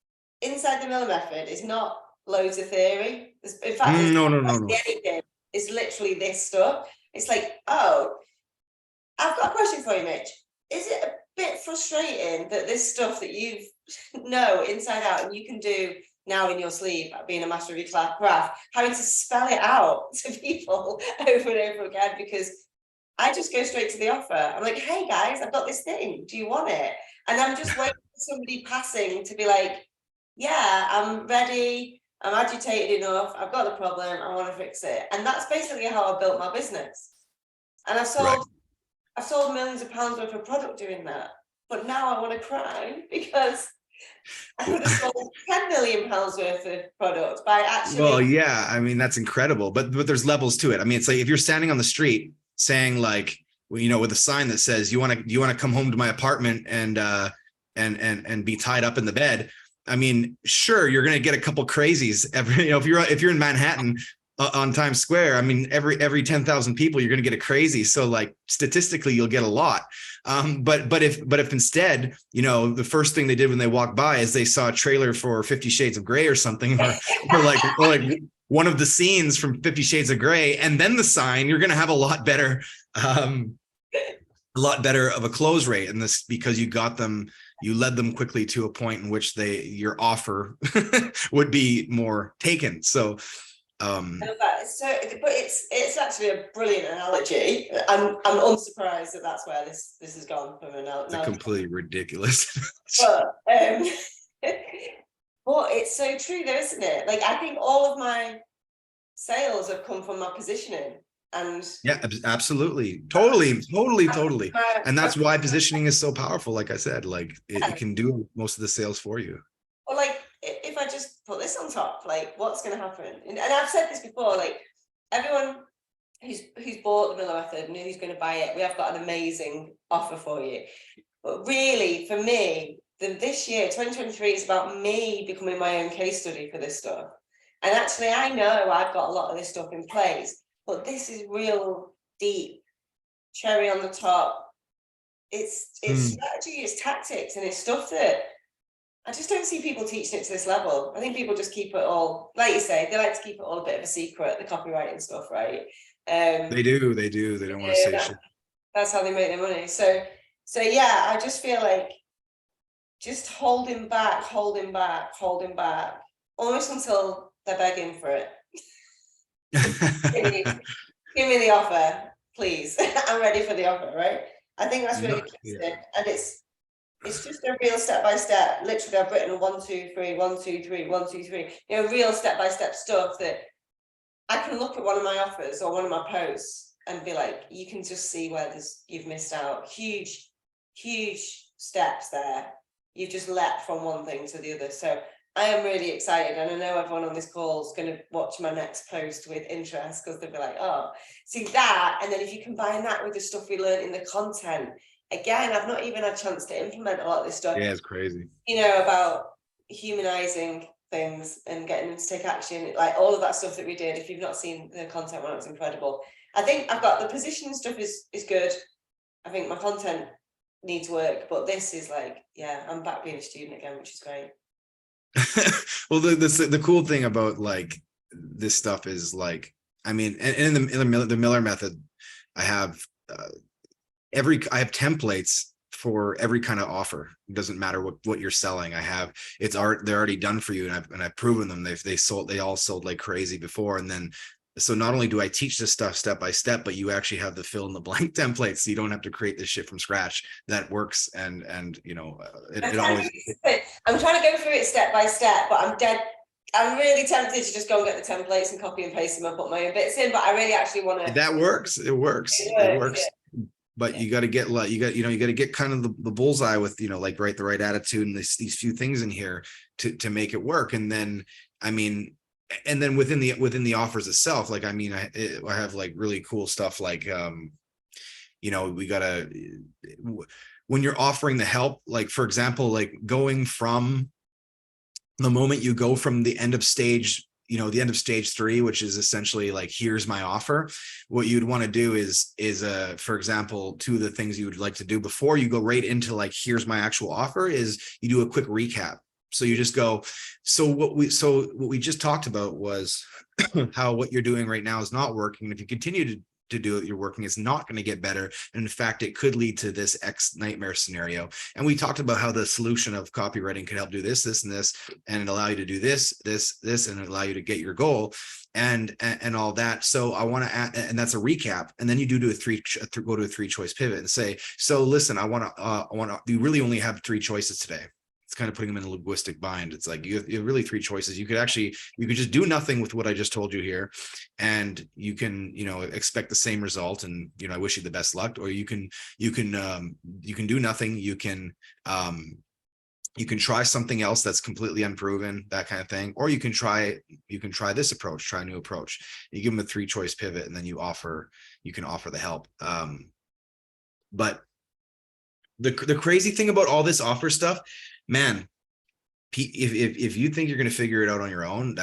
inside the Miller method is not loads of theory. In fact, no. anything. It's literally this stuff. It's like, oh, I've got a question for you, Mitch. Is it a bit frustrating that this stuff that you know inside out and you can do now in your sleep, being a master of your craft, having to spell it out to people over and over again? Because I just go straight to the offer. I'm like, hey guys, I've got this thing. Do you want it? And I'm just waiting for somebody passing to be like, yeah, I'm ready. I'm agitated enough. I've got the problem. I want to fix it. And that's basically how I built my business. And I've sold millions of pounds worth of product doing that. But now I want to cry because I could have sold 10 million pounds worth of product by actually. Well, yeah, I mean, that's incredible, but there's levels to it. I mean, it's like if you're standing on the street saying, like, you know, with a sign that says you want to come home to my apartment and be tied up in the bed. I mean, sure, you're going to get a couple crazies every, you know, if you're in Manhattan on Times Square, I mean, every 10,000 people, you're going to get a crazy. So like statistically, you'll get a lot. But if instead, you know, the first thing they did when they walked by is they saw a trailer for 50 Shades of Grey or something, or like one of the scenes from 50 Shades of Grey, and then the sign, you're going to have a lot better of a close rate in this, because you led them quickly to a point in which your offer would be more taken. So but it's actually a brilliant analogy. I'm unsurprised that that's where this has gone from an analogy. It's completely ridiculous. But but it's so true though, isn't it? Like, I think all of my sales have come from my positioning. And yeah, absolutely, totally. And that's why positioning is so powerful. Like I said, like it can do most of the sales for you. Or like, if I just put this on top, like, what's going to happen? And I've said this before, like, everyone who's bought the Miller method and who's going to buy it, we have got an amazing offer for you. But really, for me, this year, 2023, is about me becoming my own case study for this stuff. And actually, I know I've got a lot of this stuff in place, but this is real deep, cherry on the top. It's strategy, it's tactics, and it's stuff that I just don't see people teaching it to this level. I think people just keep it all, like you say, they like to keep it all a bit of a secret, the copywriting stuff, right? They do. They don't want to say shit. That's how they make their money. So yeah, I just feel like just holding back, almost until they're begging for it. Give me the offer, please. I'm ready for the offer, right? I think that's really interesting. And it's just a real step-by-step. Literally, I've written 1, 2, 3, 1, 2, 3, 1, 2, 3. You know, real step-by-step stuff that I can look at one of my offers or one of my posts and be like, you can just see where you've missed out. Huge steps there. You've just leapt from one thing to the other. So I am really excited, and I know everyone on this call is going to watch my next post with interest, because they'll be like, oh, see that. And then if you combine that with the stuff we learned in the content, again, I've not even had a chance to implement a lot of this stuff. Yeah, it's crazy. You know, about humanizing things and getting them to take action, like all of that stuff that we did. If you've not seen the content one, it's incredible. I think I've got the positioning stuff is good. I think my content needs work, but this is like, yeah, I'm back being a student again, which is great. Well, the cool thing about like this stuff is like, I mean, and in the Miller method, I have I have templates for every kind of offer. It doesn't matter what you're selling. They're already done for you, and I've proven them. They all sold like crazy before. And then, so not only do I teach this stuff step by step, but you actually have the fill in the blank templates, so you don't have to create this shit from scratch. That works. And you know, it always. I'm trying to go through it step by step, but I'm really tempted to just go and get the templates and copy and paste them and put my own bits in, but I really actually want to. That works. It works. Yeah. But you got to get you got to get kind of the bullseye with, you know, like the right attitude and these few things in here to make it work. And then, I mean, and then within the offers itself, like, I mean, I have like really cool stuff like, you know, we gotta, when you're offering the help, like, for example, like going from the moment you go from the end of stage, you know, the end of stage 3, which is essentially like, here's my offer. What you'd want to do is for example, 2 of the things you would like to do before you go right into like, here's my actual offer, is you do a quick recap. So you just go, so what we just talked about was how what you're doing right now is not working. If you continue to do it, you're working, it's not going to get better. And in fact, it could lead to this X nightmare scenario. And we talked about how the solution of copywriting could help do this, and this, and allow you to do this, and allow you to get your goal and all that. So I want to add, and that's a recap. And then you go to a 3-choice pivot and say, so listen, you really only have 3 choices today. It's kind of putting them in a linguistic bind. It's like you have really 3 choices. You could just do nothing with what I just told you here, and you can, you know, expect the same result. And, you know, I wish you the best luck. Or you can do nothing. You can try something else that's completely unproven, that kind of thing. Or you can try this approach, try a new approach. You give them a 3-choice pivot, and then you can offer the help. But the crazy thing about all this offer stuff, man, if you think you're going to figure it out on your own,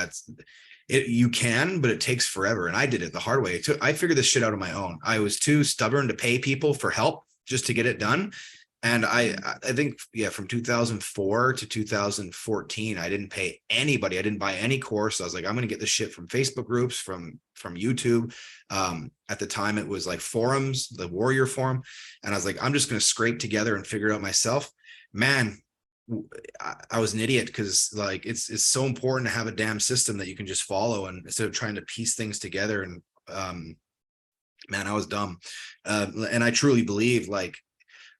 you can, but it takes forever. And I did it the hard way. I figured this shit out on my own. I was too stubborn to pay people for help just to get it done. And I think, yeah, from 2004 to 2014, I didn't pay anybody. I didn't buy any course. I was like, I'm going to get this shit from Facebook groups, from YouTube. At the time, it was like forums, the Warrior Forum. And I was like, I'm just going to scrape together and figure it out myself. Man, I was an idiot, because like it's so important to have a damn system that you can just follow, and instead of trying to piece things together. And man, I was dumb. And I truly believe, like,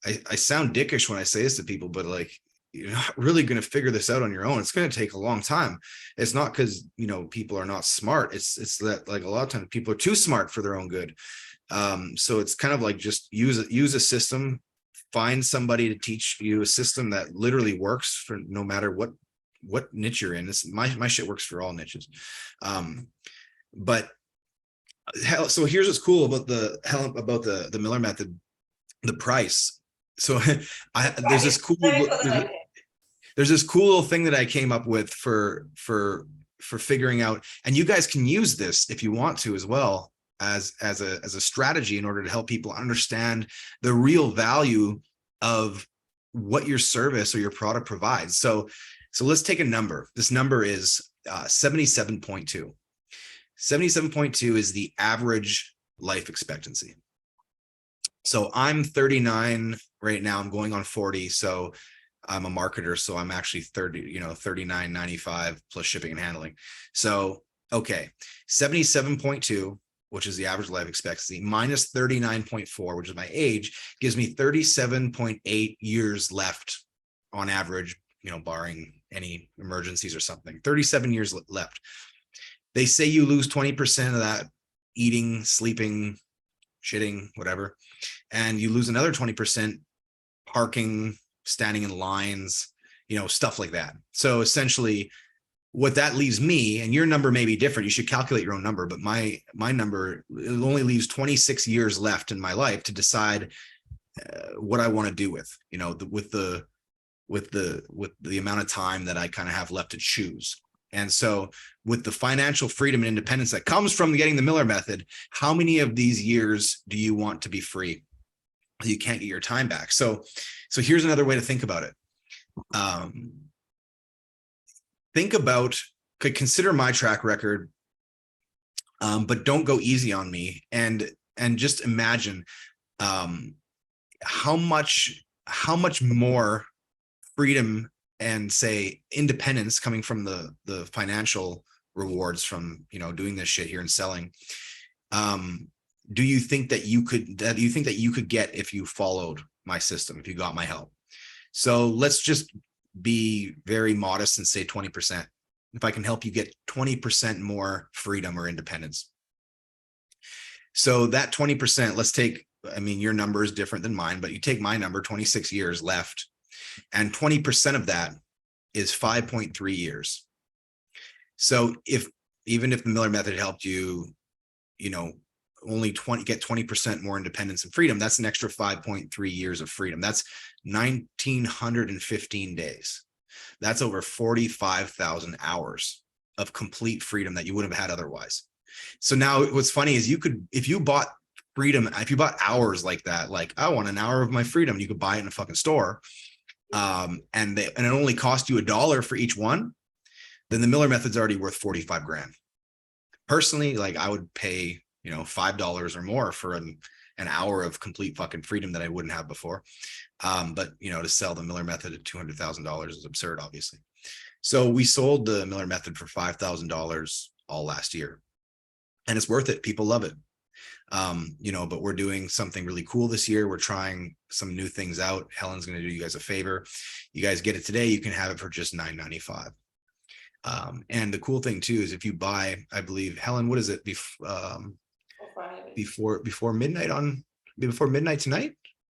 I sound dickish when I say this to people, but like, you're not really going to figure this out on your own. It's going to take a long time. It's not because, you know, people are not smart. It's that, like, a lot of times people are too smart for their own good. So it's kind of like, just use a system. Find somebody to teach you a system that literally works for no matter what niche you're in. My shit works for all niches. But hell, so here's what's cool about the Miller method, the price. So there's this cool little thing that I came up with for figuring out, and you guys can use this if you want to as well, as a strategy in order to help people understand the real value of what your service or your product provides. So let's take a number. This number is 77.2. 77.2 is the average life expectancy. So I'm 39 right now. I'm going on 40. So I'm a marketer. So I'm actually 39.95 plus shipping and handling. So, okay. 77.2, which is the average life expectancy, minus 39.4, which is my age, gives me 37.8 years left on average, you know, barring any emergencies or something. 37 years left. They say you lose 20% of that eating, sleeping, shitting, whatever. And you lose another 20% parking, standing in lines, you know, stuff like that. So essentially, what that leaves me, and your number may be different, you should calculate your own number, but my number, it only leaves 26 years left in my life to decide what I want to do with, with the amount of time that I kind of have left to choose. And so with the financial freedom and independence that comes from getting the Miller method, how many of these years do you want to be free? You can't get your time back. So here's another way to think about it. Consider my track record, but don't go easy on me, and just imagine how much more freedom and, say, independence coming from the financial rewards from doing this shit here and selling. Do you think that you could get if you followed my system, if you got my help? So let's just be very modest and say 20%. If I can help you get 20% more freedom or independence. So that 20%, let's take, your number is different than mine, but you take my number, 26 years left, and 20% of that is 5.3 years. So even if the Miller method helped you, only get 20% more independence and freedom, that's an extra 5.3 years of freedom. That's 1,915 days. That's over 45,000 hours of complete freedom that you wouldn't have had otherwise. So now what's funny is if you bought freedom, if you bought hours like that, like I want an hour of my freedom, you could buy it in a fucking store. And it only cost you $1 for each one, then the Miller method's already worth 45 grand. Personally, like I would pay, $5 or more for an hour of complete fucking freedom that I wouldn't have before. But to sell the Miller method at $200,000 is absurd, obviously. So we sold the Miller method for $5,000 all last year, and it's worth it. People love it. But we're doing something really cool this year. We're trying some new things out. Helen's going to do you guys a favor. You guys get it today. You can have it for just $9.95. And the cool thing too is if you buy, I believe, Helen, what is it? Before midnight tonight?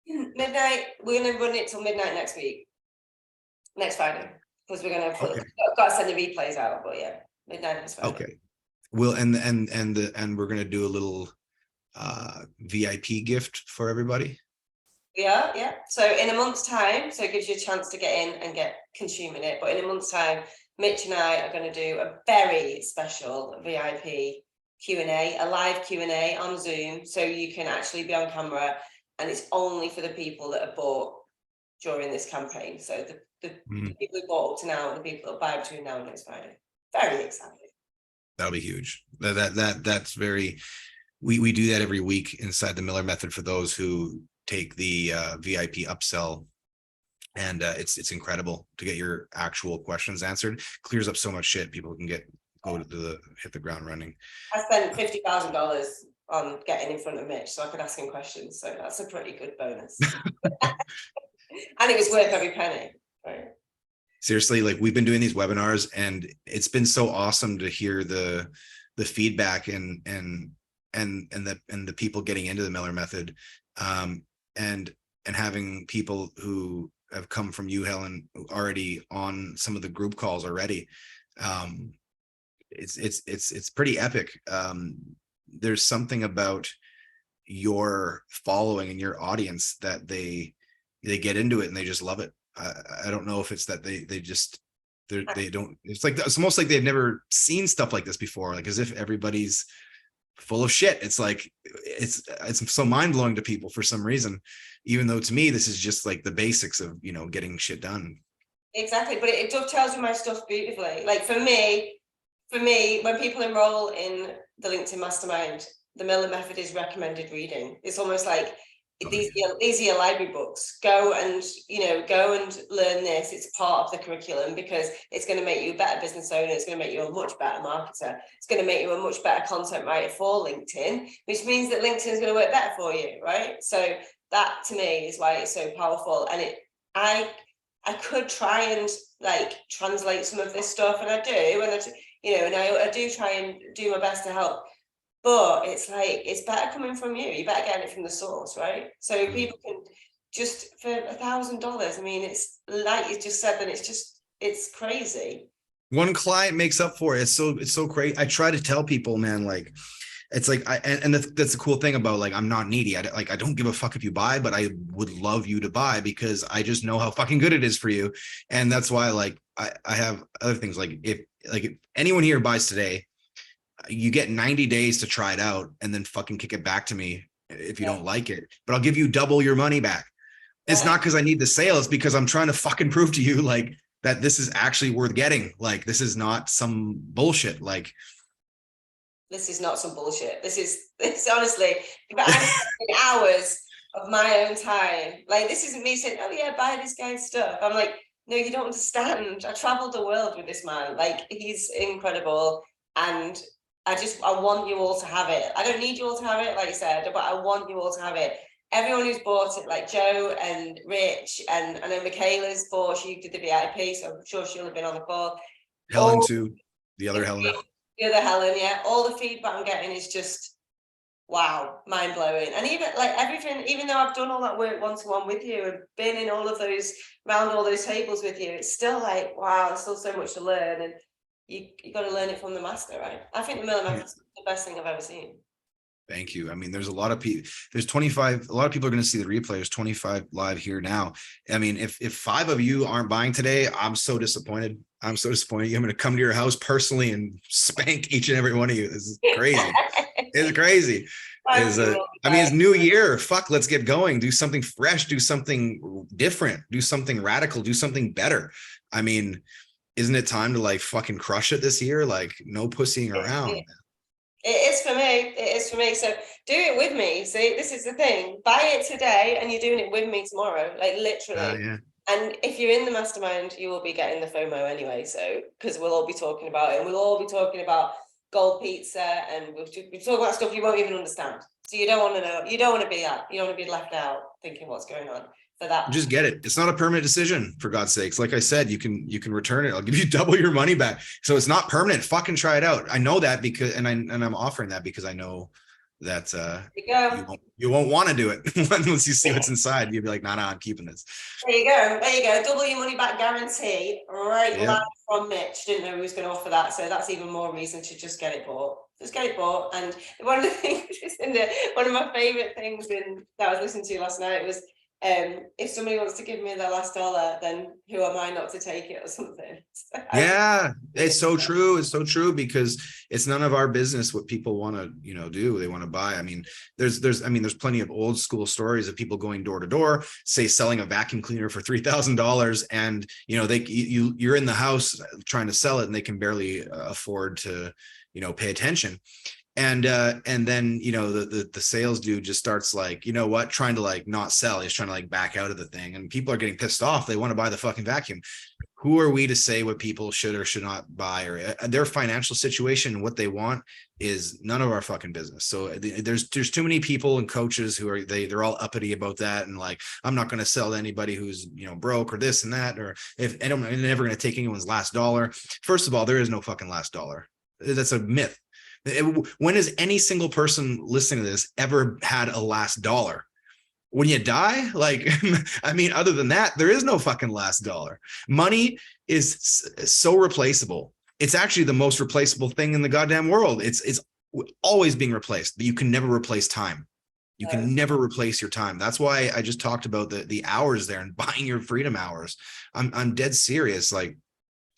Midnight. We're going to run it till midnight next week. Next Friday. Because we're going to got to send the replays out, but yeah, midnight next Friday. Okay. Well, and we're going to do a little VIP gift for everybody. Yeah. So in a month's time, so it gives you a chance to get in and get consuming it. But in a month's time, Mitch and I are going to do a very special VIP Q&A, a live Q&A on Zoom, so you can actually be on camera, and it's only for the people that have bought during this campaign. So the people who bought up to now and the people that buy between now and next Friday. Very excited. That'll be huge. That's very. We do that every week inside the Miller method for those who take the VIP upsell, and it's incredible to get your actual questions answered. Clears up so much shit. People can hit the ground running. I spent $50,000 on getting in front of Mitch so I could ask him questions. So that's a pretty good bonus. And it was worth every penny. Right? Seriously, like we've been doing these webinars, and it's been so awesome to hear the feedback and the people getting into the Miller method, and having people who have come from you, Helen, already on some of the group calls already. It's pretty epic. There's something about your following and your audience that they get into it and they just love it. I don't know if it's that they don't, it's almost like they've never seen stuff like this before, like as if everybody's full of shit. It's like it's so mind-blowing to people for some reason, even though to me this is just like the basics of getting shit done. Exactly, but it dovetails with my stuff beautifully. Like for me, when people enroll in the LinkedIn Mastermind, the Miller method is recommended reading. It's almost like these are your library books. Go and learn this. It's part of the curriculum because it's going to make you a better business owner. It's going to make you a much better marketer. It's going to make you a much better content writer for LinkedIn, which means that LinkedIn is going to work better for you, right? So that to me is why it's so powerful. And I could try and like translate some of this stuff, and I do, and I do try and do my best to help. But it's like, it's better coming from you. You better get it from the source, right? So people can just for $1,000. I mean, it's like you just said, that it's crazy. One client makes up for it. It's so great. I try to tell people, man, like it's like and that's the cool thing about, like, I'm not needy. I don't give a fuck if you buy, but I would love you to buy because I just know how fucking good it is for you. And that's why, like, I have other things, like if anyone here buys today, you get 90 days to try it out and then fucking kick it back to me if you Yeah. don't like it, but I'll give you double your money back. It's Right. not because I need the sale, it's because I'm trying to fucking prove to you, like, that this is actually worth getting. Like, this is not some bullshit. Like, This is not some bullshit. This honestly, but I'm spending hours of my own time. Like, this isn't me saying, oh yeah, buy this guy's stuff. I'm like, no, you don't understand. I traveled the world with this man. Like, he's incredible. And I want you all to have it. I don't need you all to have it, like you said, but I want you all to have it. Everyone who's bought it, like Joe and Rich, and I know Michaela's bought, she did the VIP, so I'm sure she'll have been on the call. Helen All too, the other Helen. the other Helen, yeah. All the feedback I'm getting is just wow, mind blowing. And even like everything, even though I've done all that work one-to-one with you and been in all of those around all those tables with you, it's still like wow, there's still so much to learn, and you got to learn it from the master, right? I think the Miller Method's the best thing I've ever seen. Thank you. I mean, there's a lot of people, there's 25, a lot of people are going to see the replay. There's 25 live here now. I mean, if 5 of you aren't buying today, I'm so disappointed. I'm so disappointed. I'm going to come to your house personally and spank each and every one of you. This is crazy. It's crazy. I mean, it's new year. Fuck, let's get going. Do something fresh, do something different, do something radical, do something better. I mean, isn't it time to like fucking crush it this year? Like, no pussying around. It is for me. It is for me. So do it with me. See, this is the thing. Buy it today and you're doing it with me tomorrow. Like literally. Yeah. And if you're in the mastermind, you will be getting the FOMO anyway. So because we'll all be talking about it, and we'll all be talking about gold pizza, and we'll talk about stuff you won't even understand. So you don't want to know. You don't want to be that. You don't want to be left out thinking what's going on for that. Just get it. It's not a permanent decision, for God's sakes. Like I said, you can return it. I'll give you double your money back. So it's not permanent. Fucking try it out. I know that because and I'm offering that because I know that you won't want to do it once you see what's inside. You'll be like, nah, I'm keeping this. There you go. There you go. Double your money back guarantee. Right, Yep. live from Mitch. Didn't know he was going to offer that, so that's even more reason to just get it bought. Just get it bought. And one of the things, one of my favorite things that I was listening to last night was, if somebody wants to give me their last dollar, then who am I not to take it or something? Yeah, it's so true. It's so true because it's none of our business what people want to, do. They want to buy. I mean, there's plenty of old school stories of people going door to door, say selling a vacuum cleaner for $3,000, and you're in the house trying to sell it, and they can barely afford to, pay attention. And then the sales dude just starts like, trying to like not sell. He's trying to like back out of the thing, and people are getting pissed off. They want to buy the fucking vacuum. Who are we to say what people should or should not buy, or their financial situation and what they want is none of our fucking business. So there's too many people and coaches who they're all uppity about that, and like, I'm not going to sell to anybody who's broke or this and that, or if I'm never going to take anyone's last dollar. First of all, there is no fucking last dollar. That's a myth. When has any single person listening to this ever had a last dollar? When you die? Like, I mean, other than that, there is no fucking last dollar. Money is so replaceable. It's actually the most replaceable thing in the goddamn world. It's always being replaced, but you can never replace time. You can never replace your time. That's why I just talked about the hours there and buying your freedom hours. I'm dead serious. Like,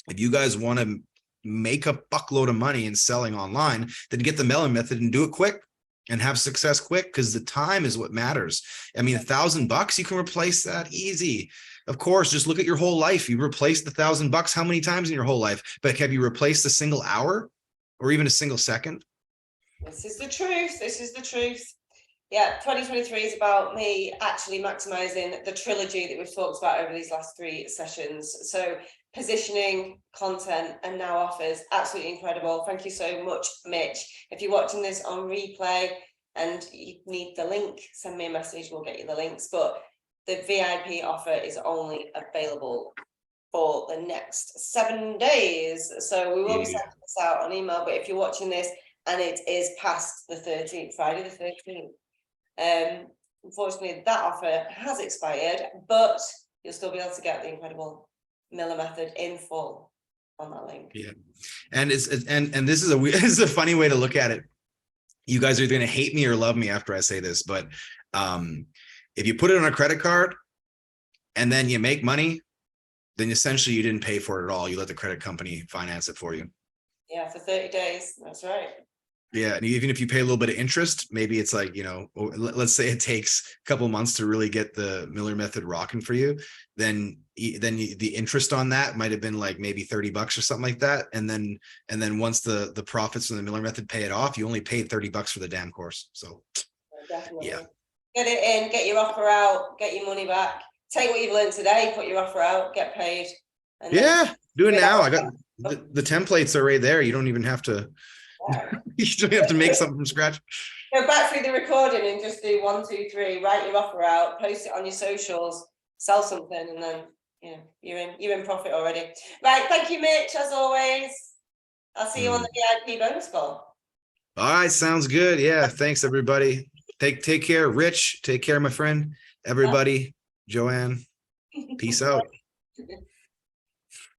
if you guys want to make a buckload of money in selling online, then get the Mellon method and do it quick and have success quick, because the time is what matters. I mean, $1,000, you can replace that easy. Of course, just look at your whole life. You replaced the $1,000 how many times in your whole life? But have you replaced a single hour or even a single second? This is the truth. This is the truth. Yeah, 2023 is about me actually maximizing the trilogy that we've talked about over these last 3 sessions. So positioning, content, and now offers. Absolutely incredible. Thank you so much, Mitch. If you're watching this on replay and you need the link, send me a message. We'll get you the links. But the VIP offer is only available for the next 7 days. So we will be sending this out on email. But if you're watching this and it is past the 13th, Friday the 13th, unfortunately that offer has expired, but you'll still be able to get the incredible Miller method in full. on that link. Yeah. And and this is this is a funny way to look at it. You guys are going to hate me or love me after I say this, but if you put it on a credit card and then you make money, then essentially you didn't pay for it at all. You let the credit company finance it for you. Yeah, for 30 days. That's right. Yeah, and even if you pay a little bit of interest, maybe it's like, you know, let's say it takes a couple months to really get the Miller method rocking for you, then the interest on that might have been like maybe $30 or something like that, and then once the profits from the Miller method pay it off, you only paid $30 for the damn course. So Definitely. yeah, Get it in, get your offer out, get your money back. Take what you've learned today, put your offer out, get paid. And yeah, do it now. I got out. the templates are right there. You don't even have to. Yeah. You don't have to make something from scratch. Go back through the recording and just do 1, 2, 3, write your offer out, post it on your socials, sell something, and then you're in profit already. Right, thank you, Mitch, as always. I'll see you on the VIP bonus call. All right, sounds good. Yeah, thanks everybody. Take care, Rich. Take care, my friend. Everybody, Joanne. Peace out.